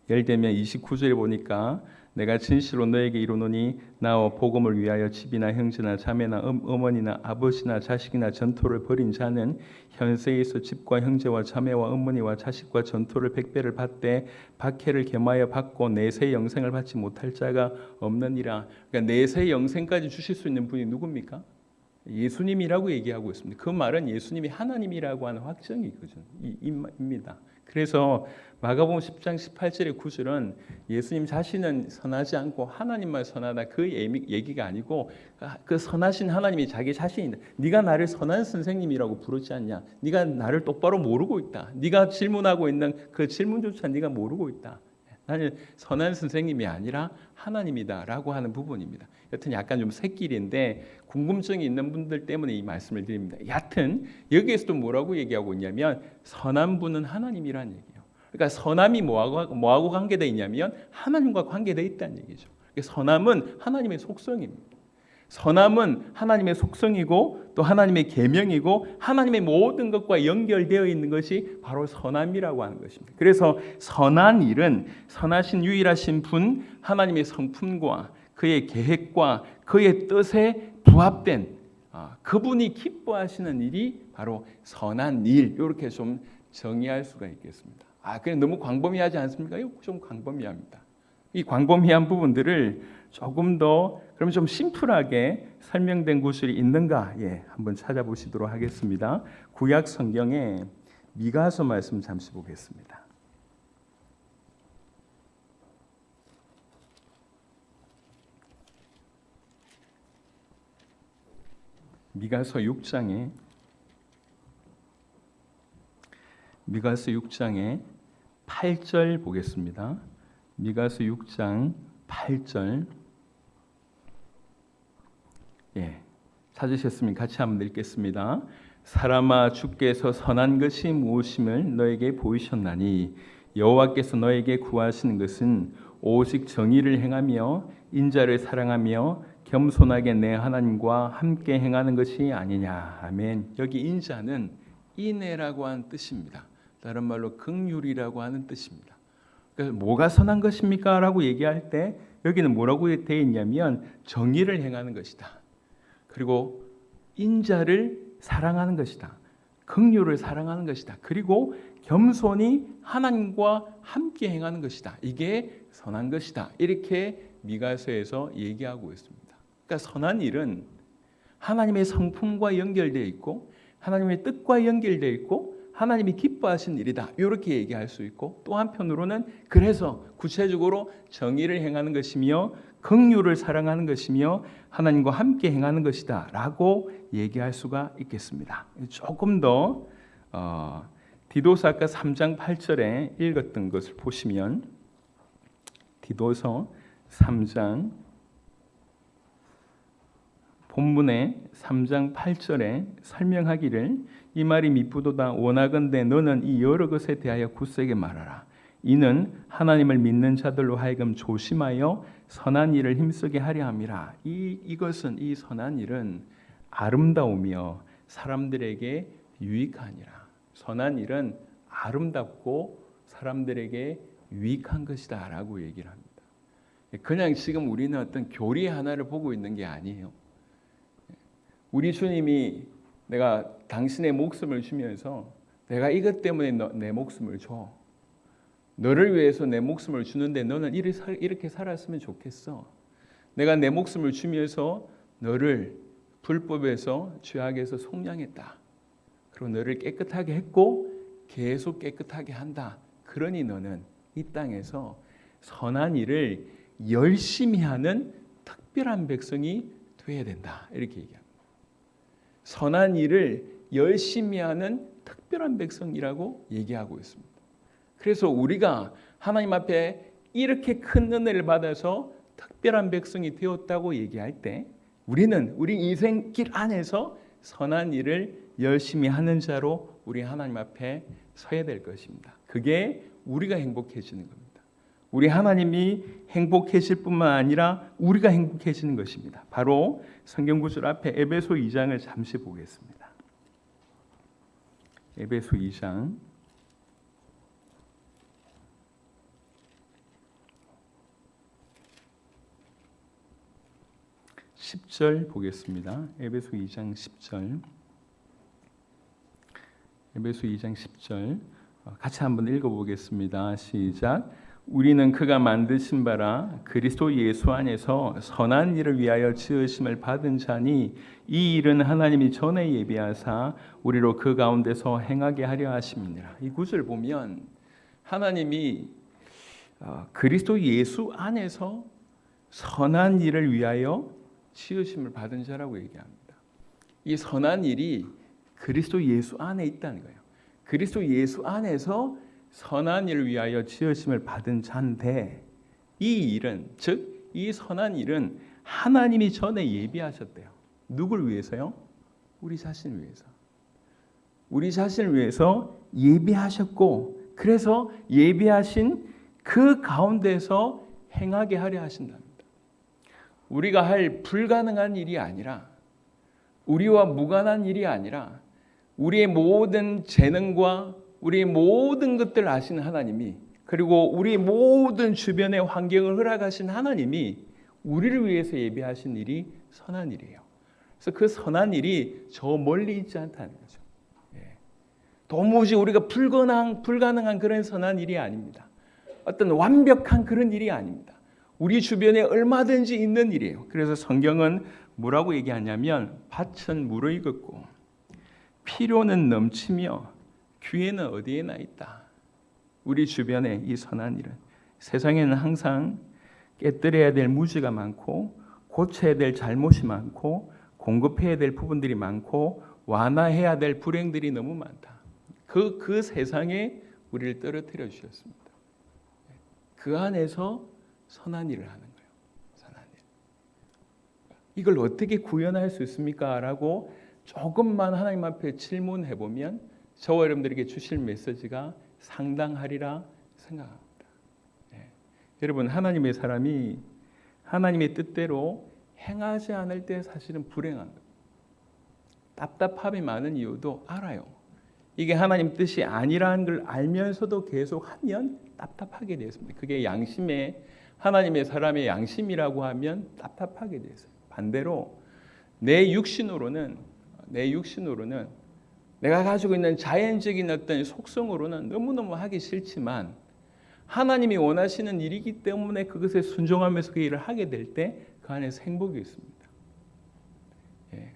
예를 들면 29절에 보니까 내가 진실로 너에게 이르노니 나와 복음을 위하여 집이나 형제나 자매나 어머니나 아버지나 자식이나 전토를 벌인 자는 현세에서 집과 형제와 자매와 어머니와 자식과 전토를 100배를 받되 박해를 겸하여 받고 내세 영생을 받지 못할 자가 없느니라. 그러니까 내세 영생까지 주실 수 있는 분이 누굽니까? 예수님이라고 얘기하고 있습니다. 그 말은 예수님이 하나님이라고 하는 확정이거든요. 그래서 마가복음 10장 18절의 구절은 예수님 자신은 선하지 않고 하나님만 선하다 그 얘기가 아니고 그 선하신 하나님이 자기 자신이다. 네가 나를 선한 선생님이라고 부르지 않냐? 네가 나를 똑바로 모르고 있다. 네가 질문하고 있는 그 질문조차 네가 모르고 있다. 나는 선한 선생님이 아니라 하나님이다라고 하는 부분입니다. 여튼 약간 좀 새길인데 궁금증이 있는 분들 때문에 이 말씀을 드립니다. 여튼 여기에서도 뭐라고 얘기하고 있냐면 선한 분은 하나님이라는 얘기예요. 그러니까 선함이 뭐하고 관계되어 있냐면 하나님과 관계되어 있다는 얘기죠. 선함은 하나님의 속성입니다. 선함은 하나님의 속성이고 또 하나님의 계명이고 하나님의 모든 것과 연결되어 있는 것이 바로 선함이라고 하는 것입니다. 그래서 선한 일은 선하신 유일하신 분 하나님의 성품과 그의 계획과 그의 뜻에 부합된 그분이 기뻐하시는 일이 바로 선한 일, 이렇게 좀 정의할 수가 있겠습니다. 그냥 너무 광범위하지 않습니까? 이거 좀 광범위합니다. 이 광범위한 부분들을 조금 더 그럼 좀 심플하게 설명된 구절이 있는가? 한번 찾아보시도록 하겠습니다. 구약 성경에 미가서 말씀 잠시 보겠습니다. 미가서 6장에 8절 보겠습니다. 미가서 6장 8절. 찾으셨으면 같이 한번 읽겠습니다. 사람아, 주께서 선한 것이 무엇임을 너에게 보이셨나니 여호와께서 너에게 구하시는 것은 오직 정의를 행하며 인자를 사랑하며 겸손하게 내 하나님과 함께 행하는 것이 아니냐. 아멘. 여기 인자는 인애라고 하는 뜻입니다. 다른 말로 긍휼이라고 하는 뜻입니다. 그래서 뭐가 선한 것입니까? 라고 얘기할 때 여기는 뭐라고 되어 있냐면 정의를 행하는 것이다. 그리고 인자를 사랑하는 것이다. 긍휼을 사랑하는 것이다. 그리고 겸손히 하나님과 함께 행하는 것이다. 이게 선한 것이다. 이렇게 미가서에서 얘기하고 있습니다. 그러니까 선한 일은 하나님의 성품과 연결되어 있고 하나님의 뜻과 연결되어 있고 하나님이 기뻐하신 일이다. 이렇게 얘기할 수 있고 또 한편으로는 그래서 구체적으로 정의를 행하는 것이며 긍휼을 사랑하는 것이며 하나님과 함께 행하는 것이다 라고 얘기할 수가 있겠습니다. 조금 더 디도서 아까 3장 8절에 읽었던 것을 보시면 디도서 3장 본문의 3장 8절에 설명하기를 이 말이 미쁘도다 원하건대 너는 이 여러 것에 대하여 굳세게 말하라. 이는 하나님을 믿는 자들로 하여금 조심하여 선한 일을 힘쓰게 하려 함이라. 이것은 이 선한 일은 아름다우며 사람들에게 유익하니라. 선한 일은 아름답고 사람들에게 유익한 것이다 라고 얘기를 합니다. 그냥 지금 우리는 어떤 교리 하나를 보고 있는 게 아니에요. 우리 주님이 내가 당신의 목숨을 주면서 내가 이것 때문에 내 목숨을 줘. 너를 위해서 내 목숨을 주는데 너는 이렇게 살았으면 좋겠어. 내가 내 목숨을 주면서 너를 불법에서 죄악에서 속량했다. 그리고 너를 깨끗하게 했고 계속 깨끗하게 한다. 그러니 너는 이 땅에서 선한 일을 열심히 하는 특별한 백성이 되어야 된다. 이렇게 얘기합니다. 선한 일을 열심히 하는 특별한 백성이라고 얘기하고 있습니다. 그래서 우리가 하나님 앞에 이렇게 큰 은혜를 받아서 특별한 백성이 되었다고 얘기할 때 우리는 우리 인생길 안에서 선한 일을 열심히 하는 자로 우리 하나님 앞에 서야 될 것입니다. 그게 우리가 행복해지는 겁니다. 우리 하나님이 행복해질 뿐만 아니라 우리가 행복해지는 것입니다. 바로 성경 구절 앞에 에베소 2장을 잠시 보겠습니다. 에베소 2장 10절 보겠습니다. 에베소 2장 10절. 에베소 2장 10절 같이 한번 읽어보겠습니다. 시작. 우리는 그가 만드신 바라 그리스도 예수 안에서 선한 일을 위하여 지으심을 받은 자니 이 일은 하나님이 전에 예비하사 우리로 그 가운데서 행하게 하려 하심이니라. 이 구절 보면 하나님이 그리스도 예수 안에서 선한 일을 위하여 지으심을 받은 자라고 얘기합니다. 이 선한 일이 그리스도 예수 안에 있다는 거예요. 그리스도 예수 안에서 선한 일을 위하여 지으심을 받은 자인데 이 일은 즉 이 선한 일은 하나님이 전에 예비하셨대요. 누굴 위해서요? 우리 자신을 위해서. 우리 자신을 위해서 예비하셨고 그래서 예비하신 그 가운데서 행하게 하려 하신답니다. 우리가 할 불가능한 일이 아니라 우리와 무관한 일이 아니라 우리의 모든 재능과 우리의 모든 것들 아시는 하나님이 그리고 우리 모든 주변의 환경을 허락하신 하나님이 우리를 위해서 예비하신 일이 선한 일이에요. 그래서 그 선한 일이 저 멀리 있지 않다는 거죠. 도무지 우리가 불가능한 그런 선한 일이 아닙니다. 어떤 완벽한 그런 일이 아닙니다. 우리 주변에 얼마든지 있는 일이에요. 그래서 성경은 뭐라고 얘기하냐면 밭은 무르익었고 필요는 넘치며 기회는 어디에나 있다. 우리 주변에 이 선한 일은 세상에는 항상 깨뜨려야 될 무지가 많고 고쳐야 될 잘못이 많고 공급해야 될 부분들이 많고 완화해야 될 불행들이 너무 많다. 그 세상에 우리를 떨어뜨려 주셨습니다. 그 안에서 선한 일을 하는 거예요. 선한 일. 이걸 어떻게 구현할 수 있습니까? 라고 조금만 하나님 앞에 질문해 보면 저와 여러분들에게 주실 메시지가 상당하리라 생각합니다. 여러분 하나님의 사람이 하나님의 뜻대로 행하지 않을 때 사실은 불행한 거예요. 답답함이 많은 이유도 알아요. 이게 하나님 뜻이 아니라는 걸 알면서도 계속 하면 답답하게 되었습니다. 그게 양심의 하나님의 사람의 양심이라고 하면 답답하게 되었어요. 반대로 내 육신으로는 내가 가지고 있는 자연적인 어떤 속성으로는 너무너무 하기 싫지만 하나님이 원하시는 일이기 때문에 그것에 순종하면서 그 일을 하게 될 때 그 안에서 행복이 있습니다.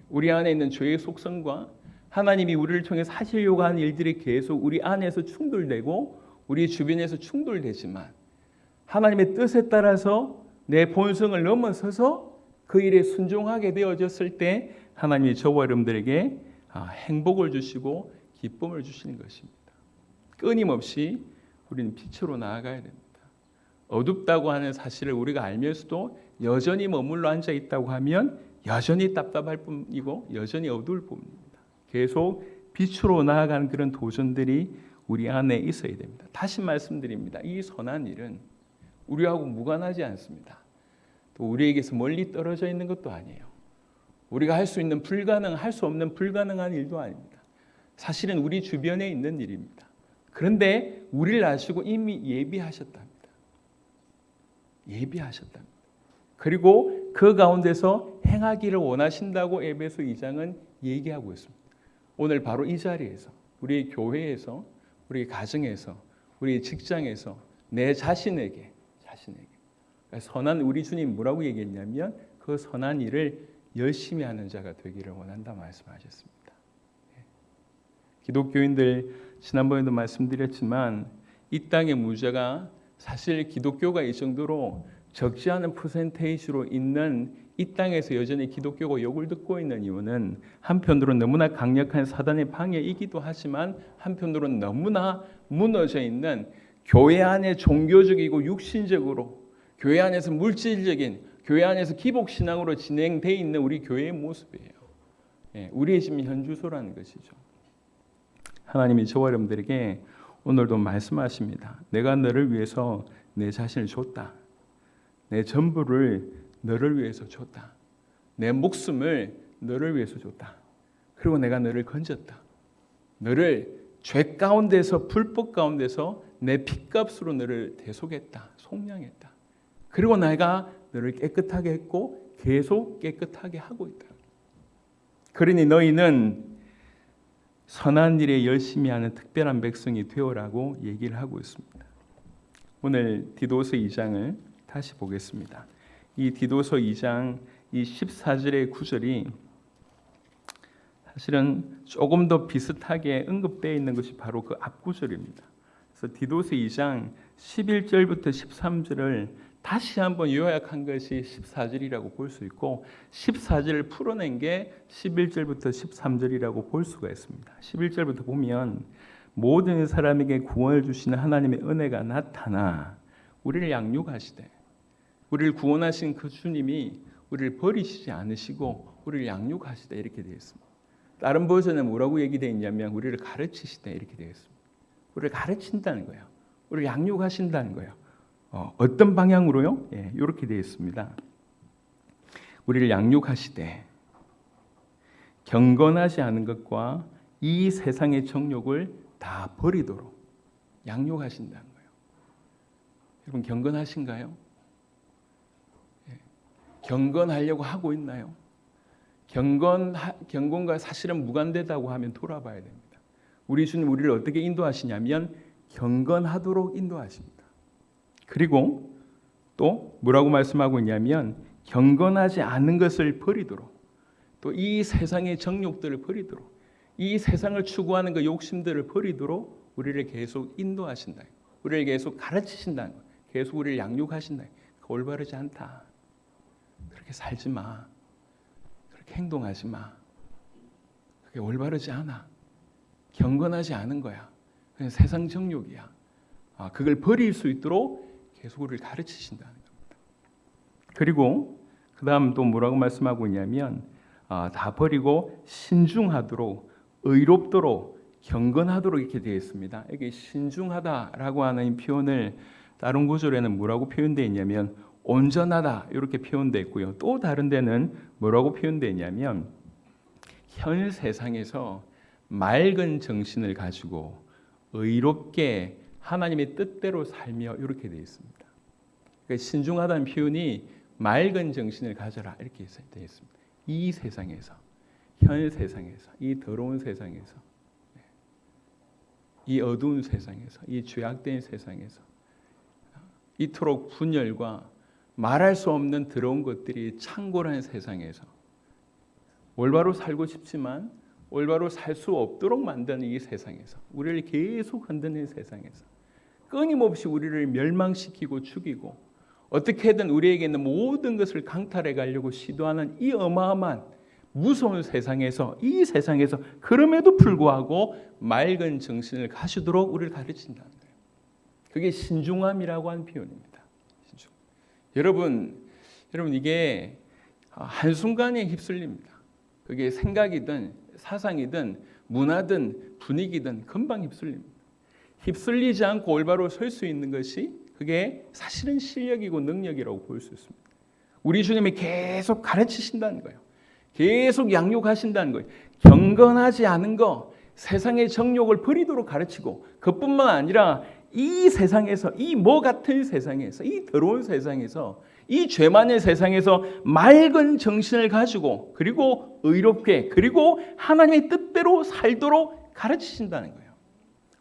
우리 안에 있는 죄의 속성과 하나님이 우리를 통해서 하시려고 하는 일들이 계속 우리 안에서 충돌되고 우리 주변에서 충돌되지만 하나님의 뜻에 따라서 내 본성을 넘어서서 그 일에 순종하게 되어졌을 때 하나님이 저와 여러분들에게 행복을 주시고 기쁨을 주시는 것입니다. 끊임없이 우리는 빛으로 나아가야 됩니다. 어둡다고 하는 사실을 우리가 알면서도 여전히 머물러 앉아 있다고 하면 여전히 답답할 뿐이고 여전히 어두울 뿐입니다. 계속 빛으로 나아가는 그런 도전들이 우리 안에 있어야 됩니다. 다시 말씀드립니다. 이 선한 일은 우리하고 무관하지 않습니다. 또 우리에게서 멀리 떨어져 있는 것도 아니에요. 우리가 할 수 있는 할 수 없는 불가능한 일도 아닙니다. 사실은 우리 주변에 있는 일입니다. 그런데 우리를 아시고 이미 예비하셨답니다. 예비하셨답니다. 그리고 그 가운데서 행하기를 원하신다고 에베소 2장은 얘기하고 있습니다. 오늘 바로 이 자리에서 우리 교회에서 우리 가정에서 우리 직장에서 내 자신에게 선한 우리 주님 뭐라고 얘기했냐면 그 선한 일을 열심히 하는 자가 되기를 원한다 말씀하셨습니다. 기독교인들 지난번에도 말씀드렸지만 이 땅의 문제가 사실 기독교가 이 정도로 적지 않은 퍼센테이지로 있는 이 땅에서 여전히 기독교가 욕을 듣고 있는 이유는 한편으로는 너무나 강력한 사단의 방해이기도 하지만 한편으로는 너무나 무너져 있는 교회 안에 종교적이고 육신적으로 교회 안에서 물질적인 교회 안에서 기복신앙으로 진행되어 있는 우리 교회의 모습이에요. 우리의 지금 현주소라는 것이죠. 하나님이 저와 여러분들에게 오늘도 말씀하십니다. 내가 너를 위해서 내 자신을 줬다. 내 전부를 너를 위해서 줬다. 내 목숨을 너를 위해서 줬다. 그리고 내가 너를 건졌다. 너를 죄 가운데서 불법 가운데서 내 핏값으로 너를 대속했다. 속량했다. 그리고 내가 너를 깨끗하게 했고 계속 깨끗하게 하고 있다. 그러니 너희는 선한 일에 열심히 하는 특별한 백성이 되어라고 얘기를 하고 있습니다. 오늘 디도서 2장을 다시 보겠습니다. 이 디도서 2장 이 14절의 구절이 사실은 조금 더 비슷하게 언급되어 있는 것이 바로 그 앞구절입니다. 그래서 디도서 2장 11절부터 13절을 다시 한번 요약한 것이 14절이라고 볼 수 있고 14절을 풀어낸 게 11절부터 13절이라고 볼 수가 있습니다. 11절부터 보면 모든 사람에게 구원을 주시는 하나님의 은혜가 나타나 우리를 양육하시되 우리를 구원하신 그 주님이 우리를 버리시지 않으시고 우리를 양육하시되 이렇게 되어 있습니다. 다른 버전은 뭐라고 얘기되어 있냐면 우리를 가르치시되 이렇게 되어 있습니다. 우리를 가르친다는 거예요. 우리를 양육하신다는 거예요. 어떤 방향으로요? 이렇게 되어 있습니다. 우리를 양육하시되 경건하지 않은 것과 이 세상의 정욕을 다 버리도록 양육하신다는 거예요. 여러분 경건하신가요? 경건하려고 하고 있나요? 경건과 사실은 무관되다고 하면 돌아봐야 됩니다. 우리 주님 우리를 어떻게 인도하시냐면 경건하도록 인도하십니다. 그리고 또 뭐라고 말씀하고 있냐면 경건하지 않은 것을 버리도록 또 이 세상의 정욕들을 버리도록 이 세상을 추구하는 그 욕심들을 버리도록 우리를 계속 인도하신다. 우리를 계속 가르치신다는 거예요. 계속 우리를 양육하신다. 올바르지 않다. 그렇게 살지 마. 그렇게 행동하지 마. 그게 올바르지 않아. 경건하지 않은 거야. 그냥 세상 정욕이야. 그걸 버릴 수 있도록 계속 우리를 가르치신다는 겁니다. 그리고 그 다음 또 뭐라고 말씀하고 있냐면 다 버리고 신중하도록 의롭도록 경건하도록 이렇게 되어 있습니다. 여기 신중하다라고 하는 표현을 다른 구절에는 뭐라고 표현되어 있냐면 온전하다 이렇게 표현되어 있고요. 또 다른 데는 뭐라고 표현되어 있냐면 현 세상에서 맑은 정신을 가지고 의롭게 하나님의 뜻대로 살며 이렇게 되어 있습니다. 그러니까 신중하다는 표현이 맑은 정신을 가져라 이렇게 되어 있습니다. 이 세상에서, 현 세상에서, 이 더러운 세상에서, 이 어두운 세상에서, 이 죄악된 세상에서 이토록 분열과 말할 수 없는 더러운 것들이 창궐한 세상에서 올바로 살고 싶지만 올바로 살 수 없도록 만드는 이 세상에서 우리를 계속 흔드는 세상에서 끊임없이 우리를 멸망시키고 죽이고 어떻게든 우리에게 있는 모든 것을 강탈해 가려고 시도하는 이 어마어마한 무서운 세상에서 이 세상에서 그럼에도 불구하고 맑은 정신을 가지도록 우리를 가르친다는 거예요. 그게 신중함이라고 하는 표현입니다. 신중. 여러분 이게 한순간에 휩쓸립니다. 그게 생각이든 사상이든 문화든 분위기든 금방 휩쓸립니다. 휩쓸리지 않고 올바로 설 수 있는 것이 그게 사실은 실력이고 능력이라고 볼 수 있습니다. 우리 주님이 계속 가르치신다는 거예요. 계속 양육하신다는 거예요. 경건하지 않은 거, 세상의 정욕을 버리도록 가르치고 그뿐만 아니라 이 세상에서 이 뭐 같은 세상에서 이 더러운 세상에서 이 죄 많은 세상에서 맑은 정신을 가지고 그리고 의롭게 그리고 하나님의 뜻대로 살도록 가르치신다는 거예요.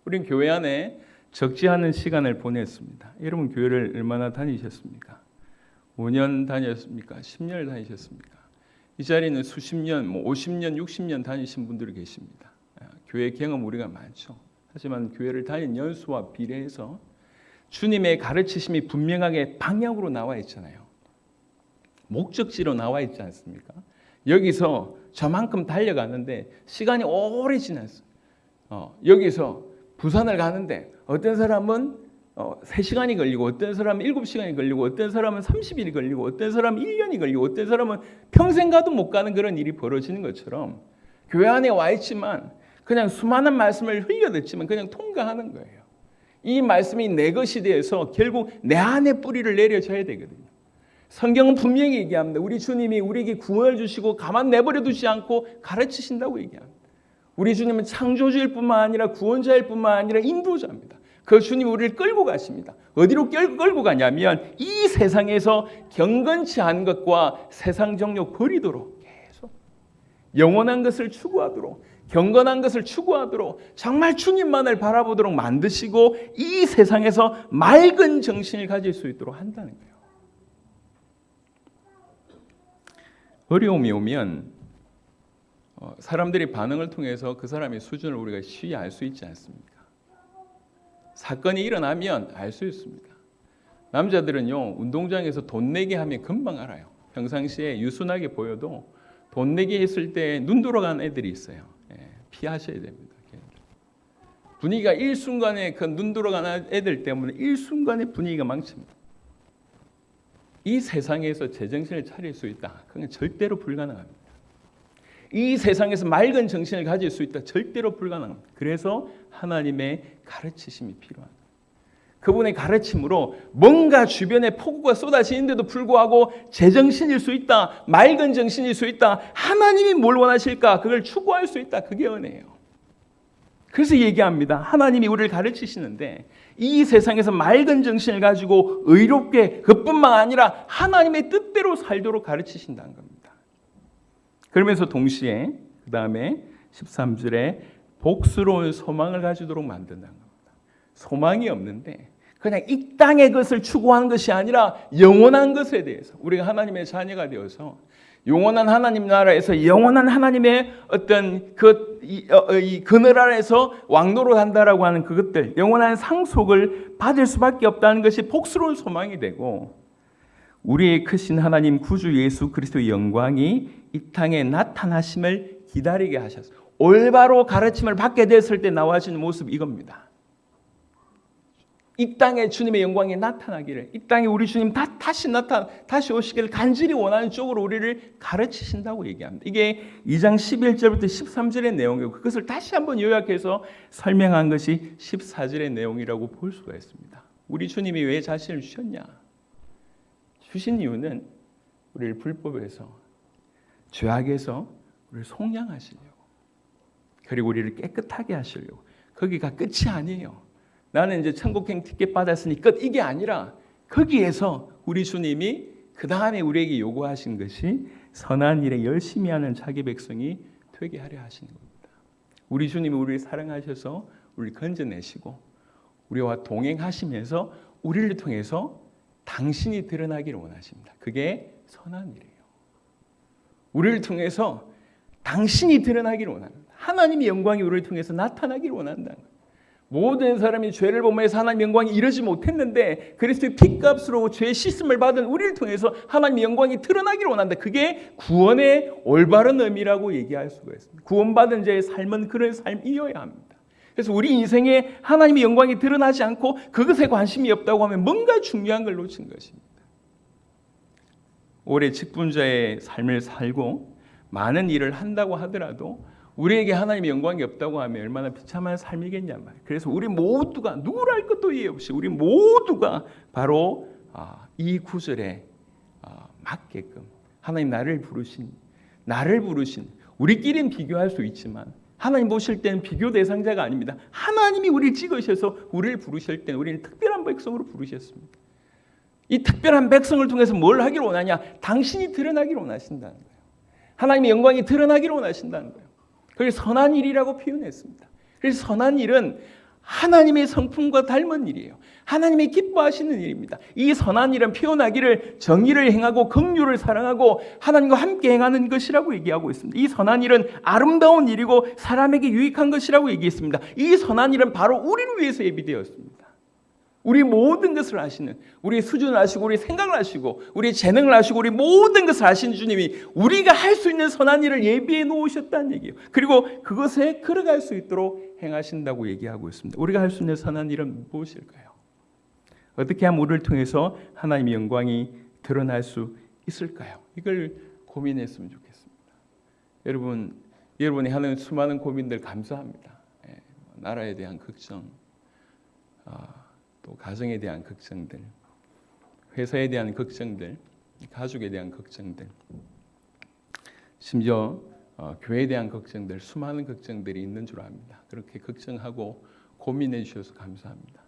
우리는 교회 안에 적지 않은 시간을 보냈습니다. 여러분 교회를 얼마나 다니셨습니까? 5년 다녔습니까? 10년을 다니셨습니까? 이 자리는 수십 년, 50년, 60년 다니신 분들이 계십니다. 교회 경험 우리가 많죠. 하지만 교회를 다닌 연수와 비례해서 주님의 가르치심이 분명하게 방향으로 나와 있잖아요. 목적지로 나와 있지 않습니까? 여기서 저만큼 달려가는데 시간이 오래 지났어요. 여기서 부산을 가는데 어떤 사람은 3시간이 걸리고 어떤 사람은 7시간이 걸리고 어떤 사람은 30일이 걸리고 어떤 사람은 1년이 걸리고 어떤 사람은 평생 가도 못 가는 그런 일이 벌어지는 것처럼 교회 안에 와 있지만 그냥 수많은 말씀을 흘려듣지만 그냥 통과하는 거예요. 이 말씀이 내 것이 되어서 결국 내 안에 뿌리를 내려줘야 되거든요. 성경은 분명히 얘기합니다. 우리 주님이 우리에게 구원을 주시고 가만 내버려 두지 않고 가르치신다고 얘기합니다. 우리 주님은 창조주일 뿐만 아니라 구원자일 뿐만 아니라 인도자입니다. 그 주님이 우리를 끌고 가십니다. 어디로 끌고 가냐면 이 세상에서 경건치 않은 것과 세상 정욕 버리도록 계속 영원한 것을 추구하도록 경건한 것을 추구하도록 정말 주님만을 바라보도록 만드시고 이 세상에서 맑은 정신을 가질 수 있도록 한다는 거예요. 어려움이 오면 사람들이 반응을 통해서 그 사람의 수준을 우리가 쉬이 알 수 있지 않습니까? 사건이 일어나면 알 수 있습니다. 남자들은요, 운동장에서 돈 내기 하면 금방 알아요. 평상시에 유순하게 보여도 돈 내기 했을 때 눈 돌아간 애들이 있어요. 피하셔야 됩니다. 분위기가 일순간에 그 눈 돌아간 애들 때문에 일순간에 분위기가 망칩니다. 이 세상에서 제정신을 차릴 수 있다. 그건 절대로 불가능합니다. 이 세상에서 맑은 정신을 가질 수 있다. 절대로 불가능합니다. 그래서 하나님의 가르치심이 필요합니다. 그분의 가르침으로 뭔가 주변에 폭우가 쏟아지는데도 불구하고 제정신일 수 있다. 맑은 정신일 수 있다. 하나님이 뭘 원하실까? 그걸 추구할 수 있다. 그게 은혜예요. 그래서 얘기합니다. 하나님이 우리를 가르치시는데 이 세상에서 맑은 정신을 가지고 의롭게 그뿐만 아니라 하나님의 뜻대로 살도록 가르치신다는 겁니다. 그러면서 동시에 그 다음에 13절에 복스러운 소망을 가지도록 만든다는 겁니다. 소망이 없는데 그냥 이 땅의 것을 추구하는 것이 아니라 영원한 것에 대해서 우리가 하나님의 자녀가 되어서 영원한 하나님 나라에서 영원한 하나님의 어떤 이 그늘 아래에서 왕노릇 한다라고 하는 그것들 영원한 상속을 받을 수밖에 없다는 것이 복스러운 소망이 되고 우리의 크신 하나님 구주 예수 그리스도의 영광이 이 땅에 나타나심을 기다리게 하셨어요. 올바로 가르침을 받게 됐을 때 나와지는 모습 이겁니다. 이 땅에 주님의 영광이 나타나기를 이 땅에 우리 주님 다시 오시기를 간절히 원하는 쪽으로 우리를 가르치신다고 얘기합니다. 이게 2장 11절부터 13절의 내용이고 그것을 다시 한번 요약해서 설명한 것이 14절의 내용이라고 볼 수가 있습니다. 우리 주님이 왜 자신을 주셨냐? 주신 이유는 우리를 불법에서 죄악에서 우리를 속량하시려고 그리고 우리를 깨끗하게 하시려고 거기가 끝이 아니에요. 나는 이제 천국행 티켓 받았으니 끝 이게 아니라 거기에서 우리 주님이 그 다음에 우리에게 요구하신 것이 선한 일에 열심히 하는 자기 백성이 되게 하려 하시는 겁니다. 우리 주님이 우리를 사랑하셔서 우리를 건져내시고 우리와 동행하시면서 우리를 통해서 당신이 드러나기를 원하십니다. 그게 선한 일이에요. 우리를 통해서 당신이 드러나기를 원합니다. 하나님의 영광이 우리를 통해서 나타나기를 원한다는 거예요. 모든 사람이 죄를 범해서 하나님의 영광이 이루지 못했는데 그리스도의 피값으로 죄의 씻음을 받은 우리를 통해서 하나님의 영광이 드러나기를 원한다. 그게 구원의 올바른 의미라고 얘기할 수가 있습니다. 구원받은 자의 삶은 그런 삶이어야 합니다. 그래서 우리 인생에 하나님의 영광이 드러나지 않고 그것에 관심이 없다고 하면 뭔가 중요한 걸 놓친 것입니다. 오래 직분자의 삶을 살고 많은 일을 한다고 하더라도 우리에게 하나님의 영광이 없다고 하면 얼마나 비참한 삶이겠냐 말이에요. 그래서 우리 모두가 누구를 할 것도 이해 없이 우리 모두가 바로 이 구절에 맞게끔 하나님 나를 부르신 우리끼리는 비교할 수 있지만 하나님 보실 때는 비교 대상자가 아닙니다. 하나님이 우리를 찍으셔서 우리를 부르실 때는 우리는 특별한 백성으로 부르셨습니다. 이 특별한 백성을 통해서 뭘 하기를 원하냐? 당신이 드러나기를 원하신다는 거예요. 하나님의 영광이 드러나기를 원하신다는 거예요. 그걸 선한 일이라고 표현했습니다. 그래서 선한 일은 하나님의 성품과 닮은 일이에요. 하나님의 기뻐하시는 일입니다. 이 선한 일은 표현하기를 정의를 행하고 긍휼을 사랑하고 하나님과 함께 행하는 것이라고 얘기하고 있습니다. 이 선한 일은 아름다운 일이고 사람에게 유익한 것이라고 얘기했습니다. 이 선한 일은 바로 우리를 위해서 예비되었습니다. 우리 모든 것을 아시는, 우리 수준을 아시고 우리 생각을 아시고 우리 재능을 아시고 우리 모든 것을 아시는 주님이 우리가 할 수 있는 선한 일을 예비해 놓으셨다는 얘기예요. 그리고 그것에 걸어갈 수 있도록 행하신다고 얘기하고 있습니다. 우리가 할 수 있는 선한 일은 무엇일까요? 어떻게 하면 우리를 통해서 하나님의 영광이 드러날 수 있을까요? 이걸 고민했으면 좋겠습니다. 여러분이 하는 수많은 고민들 감사합니다. 나라에 대한 걱정, 또 가정에 대한 걱정들, 회사에 대한 걱정들, 가족에 대한 걱정들, 심지어 교회에 대한 걱정들, 수많은 걱정들이 있는 줄 압니다. 그렇게 걱정하고 고민해 주셔서 감사합니다.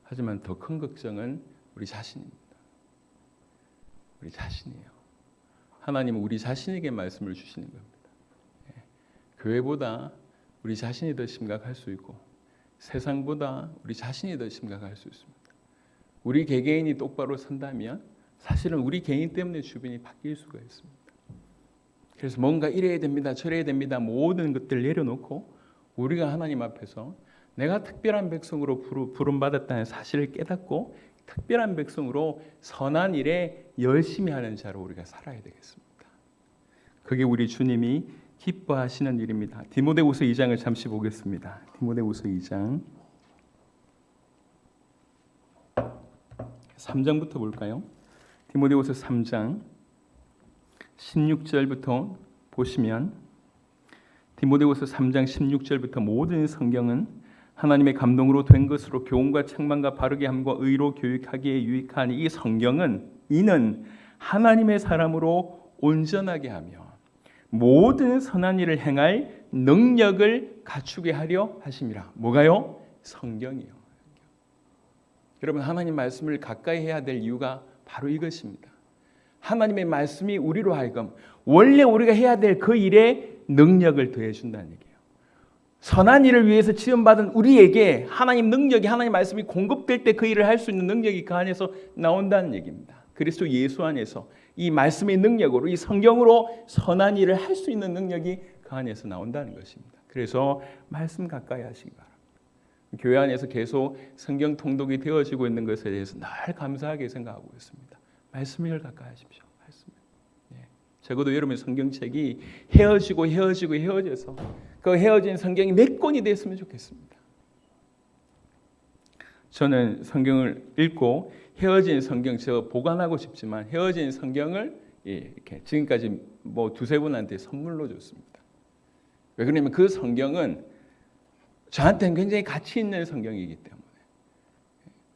하지만 더 큰 걱정은 우리 자신입니다. 우리 자신이에요. 하나님은 우리 자신에게 말씀을 주시는 겁니다. 교회보다 우리 자신이 더 심각할 수 있고 세상보다 우리 자신이 더 심각할 수 있습니다. 우리 개개인이 똑바로 선다면 사실은 우리 개인 때문에 주변이 바뀔 수가 있습니다. 그래서 뭔가 이래야 됩니다, 저래야 됩니다, 모든 것들을 내려놓고 우리가 하나님 앞에서 내가 특별한 백성으로 부름받았다는 사실을 깨닫고 특별한 백성으로 선한 일에 열심히 하는 자로 우리가 살아야 되겠습니다. 그게 우리 주님이 기뻐하시는 일입니다. 디모데후서 2장을 잠시 보겠습니다. 디모데후서 2장 3장부터 볼까요? 디모데후서 3장 16절부터 보시면 디모데후서 3장 16절부터 모든 성경은 하나님의 감동으로 된 것으로 교훈과 책망과 바르게 함과 의로 교육하기에 유익한 이 성경은 이는 하나님의 사람으로 온전하게 하며 모든 선한 일을 행할 능력을 갖추게 하려 하심이라. 뭐가요? 성경이요. 여러분, 하나님 말씀을 가까이 해야 될 이유가 바로 이것입니다. 하나님의 말씀이 우리로 하여금 원래 우리가 해야 될 그 일에 능력을 더해 준다는 얘기예요. 선한 일을 위해서 지원받은 우리에게 하나님 능력이, 하나님 말씀이 공급될 때 그 일을 할 수 있는 능력이 그 안에서 나온다는 얘기입니다. 그리스도 예수 안에서 이 말씀의 능력으로, 이 성경으로 선한 일을 할 수 있는 능력이 그 안에서 나온다는 것입니다. 그래서 말씀 가까이 하시기 바랍니다. 교회 안에서 계속 성경 통독이 되어지고 있는 것에 대해서 늘 감사하게 생각하고 있습니다. 말씀을 가까이 하십시오. 말씀. 적어도 여러분의 성경책이 헤어져서 그 헤어진 성경이 몇 권이 됐으면 좋겠습니다. 저는 성경을 읽고 헤어진 성경 제가 보관하고 싶지만 헤어진 성경을 이렇게 지금까지 뭐 두세 분한테 선물로 줬습니다. 왜 그러냐면 그 성경은 저한테는 굉장히 가치 있는 성경이기 때문에.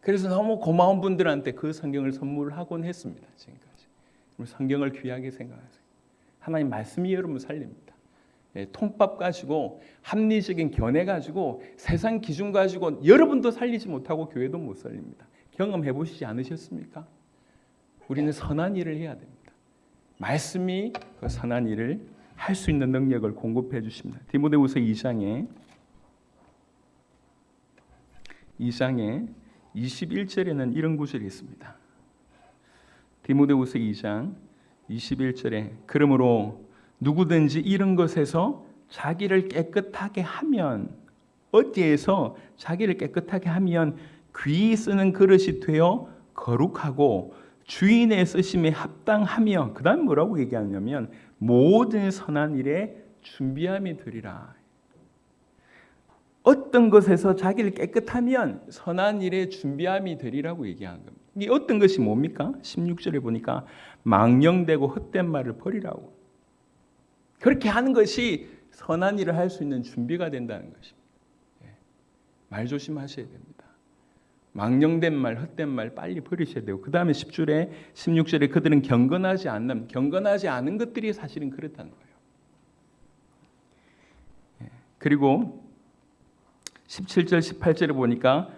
그래서 너무 고마운 분들한테 그 성경을 선물하곤 했습니다. 지금까지. 성경을 귀하게 생각하세요. 하나님 말씀이 여러분 살립니다. 통밥 가지고 합리적인 견해 가지고 세상 기준 가지고 여러분도 살리지 못하고 교회도 못 살립니다. 경험해 보시지 않으셨습니까? 우리는 선한 일을 해야 됩니다. 말씀이 그 선한 일을 할 수 있는 능력을 공급해 주십니다. 디모데후서 2장에 21절에는 이런 구절이 있습니다. 디모데후서 2장 21절에 그러므로 누구든지 이런 것에서 자기를 깨끗하게 하면, 어디에서 자기를 깨끗하게 하면 귀히 쓰는 그릇이 되어 거룩하고 주인의 쓰심에 합당하며, 그 다음 뭐라고 얘기하냐면 모든 선한 일에 준비함이 되리라. 어떤 것에서 자기를 깨끗하면 선한 일에 준비함이 되리라고 얘기하는 겁니다. 이 어떤 것이 뭡니까? 16절에 보니까 망령되고 헛된 말을 버리라고. 그렇게 하는 것이 선한 일을 할 수 있는 준비가 된다는 것입니다. 말 조심하셔야 됩니다. 망령된 말, 헛된 말 빨리 버리셔야 되고, 그 다음에 16절에 그들은 경건하지 않은 것들이 사실은 그렇다는 거예요. 그리고 17절, 18절에 보니까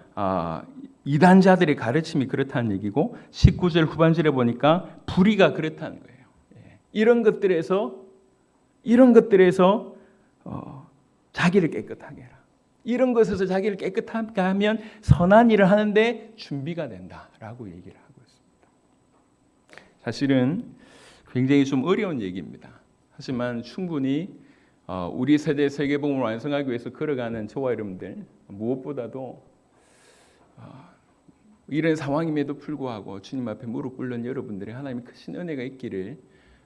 이단자들의 가르침이 그렇다는 얘기고, 19절 후반절에 보니까 불의가 그렇다는 거예요. 이런 것들에서 자기를 깨끗하게 해라. 이런 것에서 자기를 깨끗하게 하면 선한 일을 하는데 준비가 된다라고 얘기를 하고 있습니다. 사실은 굉장히 좀 어려운 얘기입니다. 하지만 충분히 우리 세대 세계복음을 완성하기 위해서 걸어가는 저와 여러분들 무엇보다도 이런 상황임에도 불구하고 주님 앞에 무릎 꿇는 여러분들의 하나님의 크신 은혜가 있기를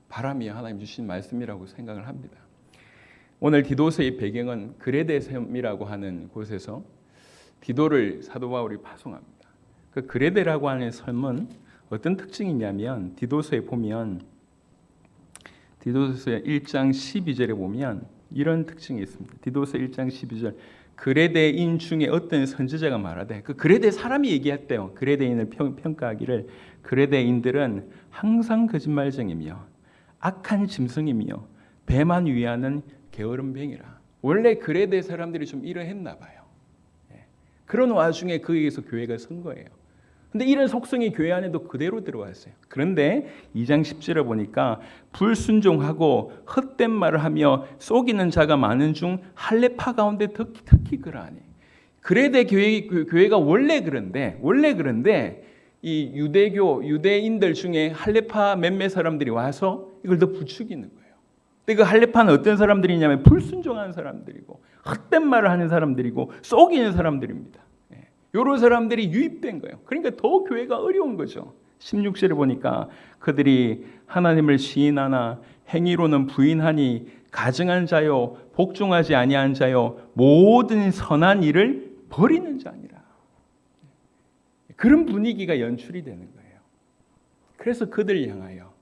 바라며 하나님 주신 말씀이라고 생각을 합니다. 오늘 디도서의 배경은 그레데 섬이라고 하는 곳에서 디도를 사도 바울이 파송합니다. 그 그레데라고 하는 섬은 어떤 특징이 있냐면 디도서에 보면 디도서 1장 12절에 보면 이런 특징이 있습니다. 디도서 1장 12절 그레데인 중에 어떤 선지자가 말하되 그 그레데 사람이 얘기했대요. 그레데인을 평가하기를 그레데인들은 항상 거짓말쟁이며 악한 짐승이며 배만 위하는 게으름뱅이라. 원래 그레데 사람들이 좀 이러했나 봐요. 그런 와중에 그에게서 교회가 선 거예요. 근데 이런 속성이 교회 안에도 그대로 들어왔어요. 그런데 2장 10절에 보니까 불순종하고 헛된 말을 하며 속이는 자가 많은 중 할례파 가운데 특히 그러하니. 그레데 교회가 원래 그런데 이 유대인들 중에 할례파 몇몇 사람들이 와서 이걸 더 부추기는 거예요. 근데 그 할례파는 어떤 사람들이냐면 불순종하는 사람들이고 헛된 말을 하는 사람들이고 속이는 사람들입니다. 이런 사람들이 유입된 거예요. 그러니까 더 교회가 어려운 거죠. 16절에 보니까 그들이 하나님을 시인하나 행위로는 부인하니 가증한 자요 복종하지 아니한 자요 모든 선한 일을 버리는 자니라. 그런 분위기가 연출이 되는 거예요. 그래서 그들을 향하여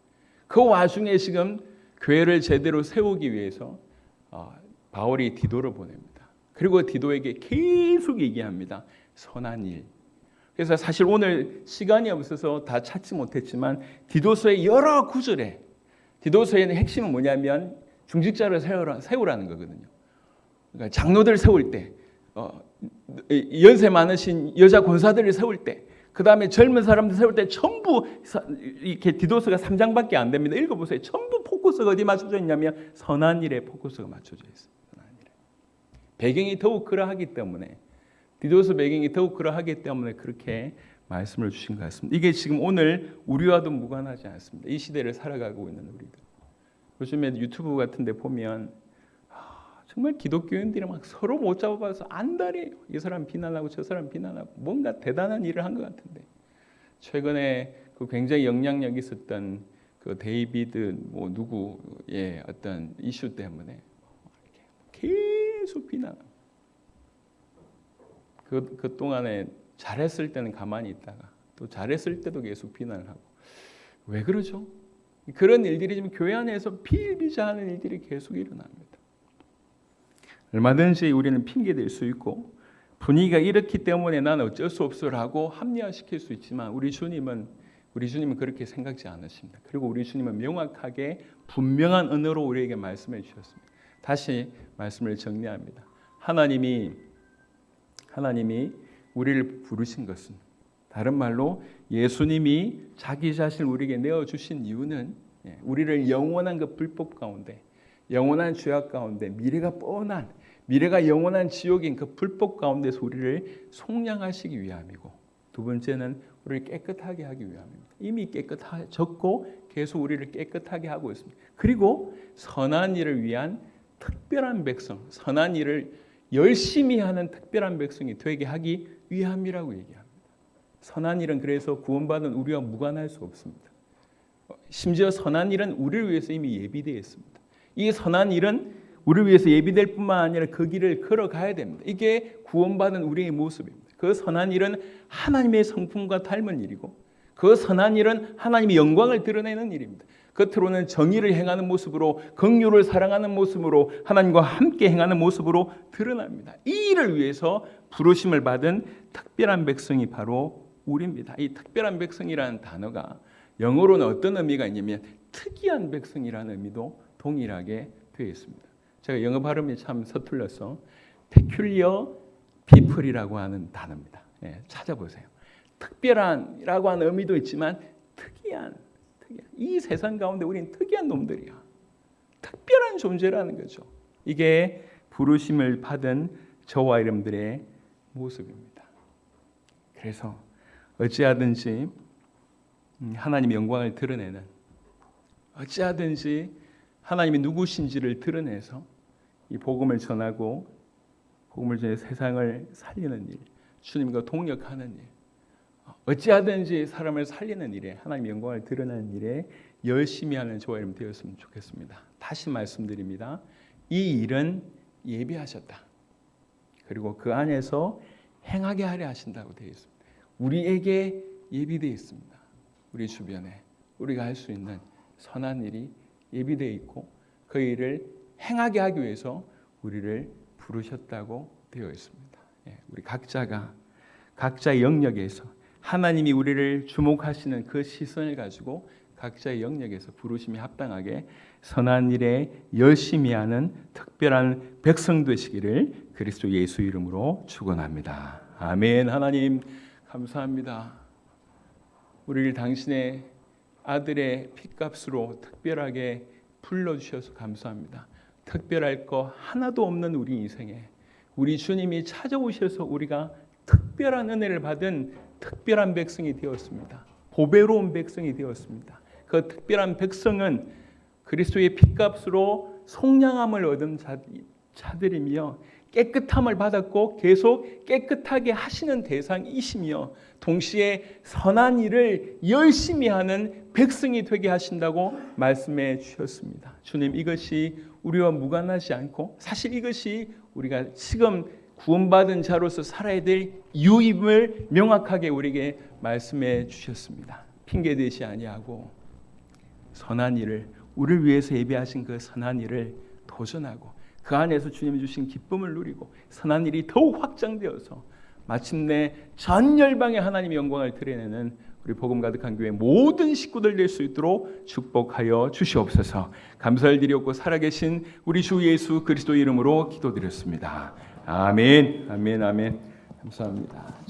그 와중에 지금 교회를 제대로 세우기 위해서 바울이 디도를 보냅니다. 그리고 디도에게 계속 얘기합니다. 선한 일. 그래서 사실 오늘 시간이 없어서 다 찾지 못했지만 디도서의 여러 구절에 디도서의 핵심은 뭐냐면 중직자를 세우라는 거거든요. 그러니까 장로들 세울 때 연세 많으신 여자 권사들을 세울 때 그 다음에 젊은 사람들 세울 때 전부 이렇게 디도서가 3장밖에 안 됩니다. 읽어보세요. 전부 포커스가 어디 맞춰져 있냐면 선한 일에 포커스가 맞춰져 있어요. 선한 일에. 배경이 더욱 그러하기 때문에 디도서 배경이 더욱 그러하기 때문에 그렇게 말씀을 주신 것 같습니다. 이게 지금 오늘 우리와도 무관하지 않습니다. 이 시대를 살아가고 있는 우리들. 요즘에 유튜브 같은 데 보면 정말 기독교인들이 막 서로 못 잡아봐서 안달이에요. 이 사람 비난하고 저 사람 비난하고 뭔가 대단한 일을 한 것 같은데 최근에 그 굉장히 영향력 있었던 그 데이비드 뭐 누구의 어떤 이슈 때문에 계속 비난하고 그 동안에 잘했을 때는 가만히 있다가 또 잘했을 때도 계속 비난을 하고 왜 그러죠? 그런 일들이 지금 교회 안에서 비일비재하는 일들이 계속 일어납니다. 얼마든지 우리는 핑계 댈 수 있고 분위기가 이렇기 때문에 나는 어쩔 수 없어라고 합리화시킬 수 있지만 우리 주님은 그렇게 생각지 않으십니다. 그리고 우리 주님은 명확하게 분명한 언어로 우리에게 말씀해 주셨습니다. 다시 말씀을 정리합니다. 하나님이 우리를 부르신 것은 다른 말로 예수님이 자기 자신을 우리에게 내어주신 이유는 우리를 영원한 그 불법 가운데 영원한 죄악 가운데 미래가 영원한 지옥인 그 불법 가운데서 우리를 속량하시기 위함이고 두 번째는 우리를 깨끗하게 하기 위함입니다. 이미 깨끗해졌고 계속 우리를 깨끗하게 하고 있습니다. 그리고 선한 일을 위한 특별한 백성, 선한 일을 열심히 하는 특별한 백성이 되게 하기 위함이라고 얘기합니다. 선한 일은 그래서 구원받은 우리와 무관할 수 없습니다. 심지어 선한 일은 우리를 위해서 이미 예비되어 있습니다. 이 선한 일은 우리를 위해서 예비될 뿐만 아니라 그 길을 걸어가야 됩니다. 이게 구원받은 우리의 모습입니다. 그 선한 일은 하나님의 성품과 닮은 일이고 그 선한 일은 하나님의 영광을 드러내는 일입니다. 겉으로는 정의를 행하는 모습으로 긍휼을 사랑하는 모습으로 하나님과 함께 행하는 모습으로 드러납니다. 이 일을 위해서 부르심을 받은 특별한 백성이 바로 우리입니다. 이 특별한 백성이라는 단어가 영어로는 어떤 의미가 있냐면 특이한 백성이라는 의미도 동일하게 되어 있습니다. 제가 영어 발음이 참 서툴러서 peculiar people이라고 하는 단어입니다. 찾아보세요. 특별한이라고 하는 의미도 있지만 특이한. 이 세상 가운데 우리는 특이한 놈들이야. 특별한 존재라는 거죠. 이게 부르심을 받은 저와 여러분들의 모습입니다. 그래서 어찌하든지 하나님의 영광을 드러내는, 어찌하든지 하나님이 누구신지를 드러내서 이 복음을 전하고 복음을 전해 세상을 살리는 일, 주님과 동역하는 일, 어찌하든지 사람을 살리는 일에, 하나님의 영광을 드러내는 일에 열심히 하는 저와 여러분 되었으면 좋겠습니다. 다시 말씀드립니다. 이 일은 예비하셨다. 그리고 그 안에서 행하게 하려 하신다고 되어 있습니다. 우리에게 예비되어 있습니다. 우리 주변에 우리가 할 수 있는 선한 일이 예비되어 있고 그 일을 행하게 하기 위해서 우리를 부르셨다고 되어 있습니다. 우리 각자가 각자의 영역에서 하나님이 우리를 주목하시는 그 시선을 가지고 각자의 영역에서 부르심이 합당하게 선한 일에 열심히 하는 특별한 백성 되시기를 그리스도 예수 이름으로 축원합니다. 아멘. 하나님 감사합니다. 우리를 당신의 아들의 핏값으로 특별하게 불러주셔서 감사합니다. 특별할 거 하나도 없는 우리 인생에 우리 주님이 찾아오셔서 우리가 특별한 은혜를 받은 특별한 백성이 되었습니다. 보배로운 백성이 되었습니다. 그 특별한 백성은 그리스도의 핏값으로 속량함을 얻은 자들이며 깨끗함을 받았고 계속 깨끗하게 하시는 대상이시며 동시에 선한 일을 열심히 하는 백성이 되게 하신다고 말씀해 주셨습니다. 주님, 이것이 우리와 무관하지 않고 사실 이것이 우리가 지금 구원받은 자로서 살아야 될 이유임을 명확하게 우리에게 말씀해 주셨습니다. 핑계대지 아니하고 선한 일을, 우리를 위해서 예비하신 그 선한 일을 도전하고 그 안에서 주님이 주신 기쁨을 누리고 선한 일이 더욱 확장되어서 마침내 전 열방의 하나님의 영광을 드러내는 우리 복음 가득한 교회 모든 식구들 될 수 있도록 축복하여 주시옵소서. 감사를 드렸고 살아계신 우리 주 예수 그리스도 이름으로 기도드렸습니다. 아멘. 아멘. 아멘. 감사합니다.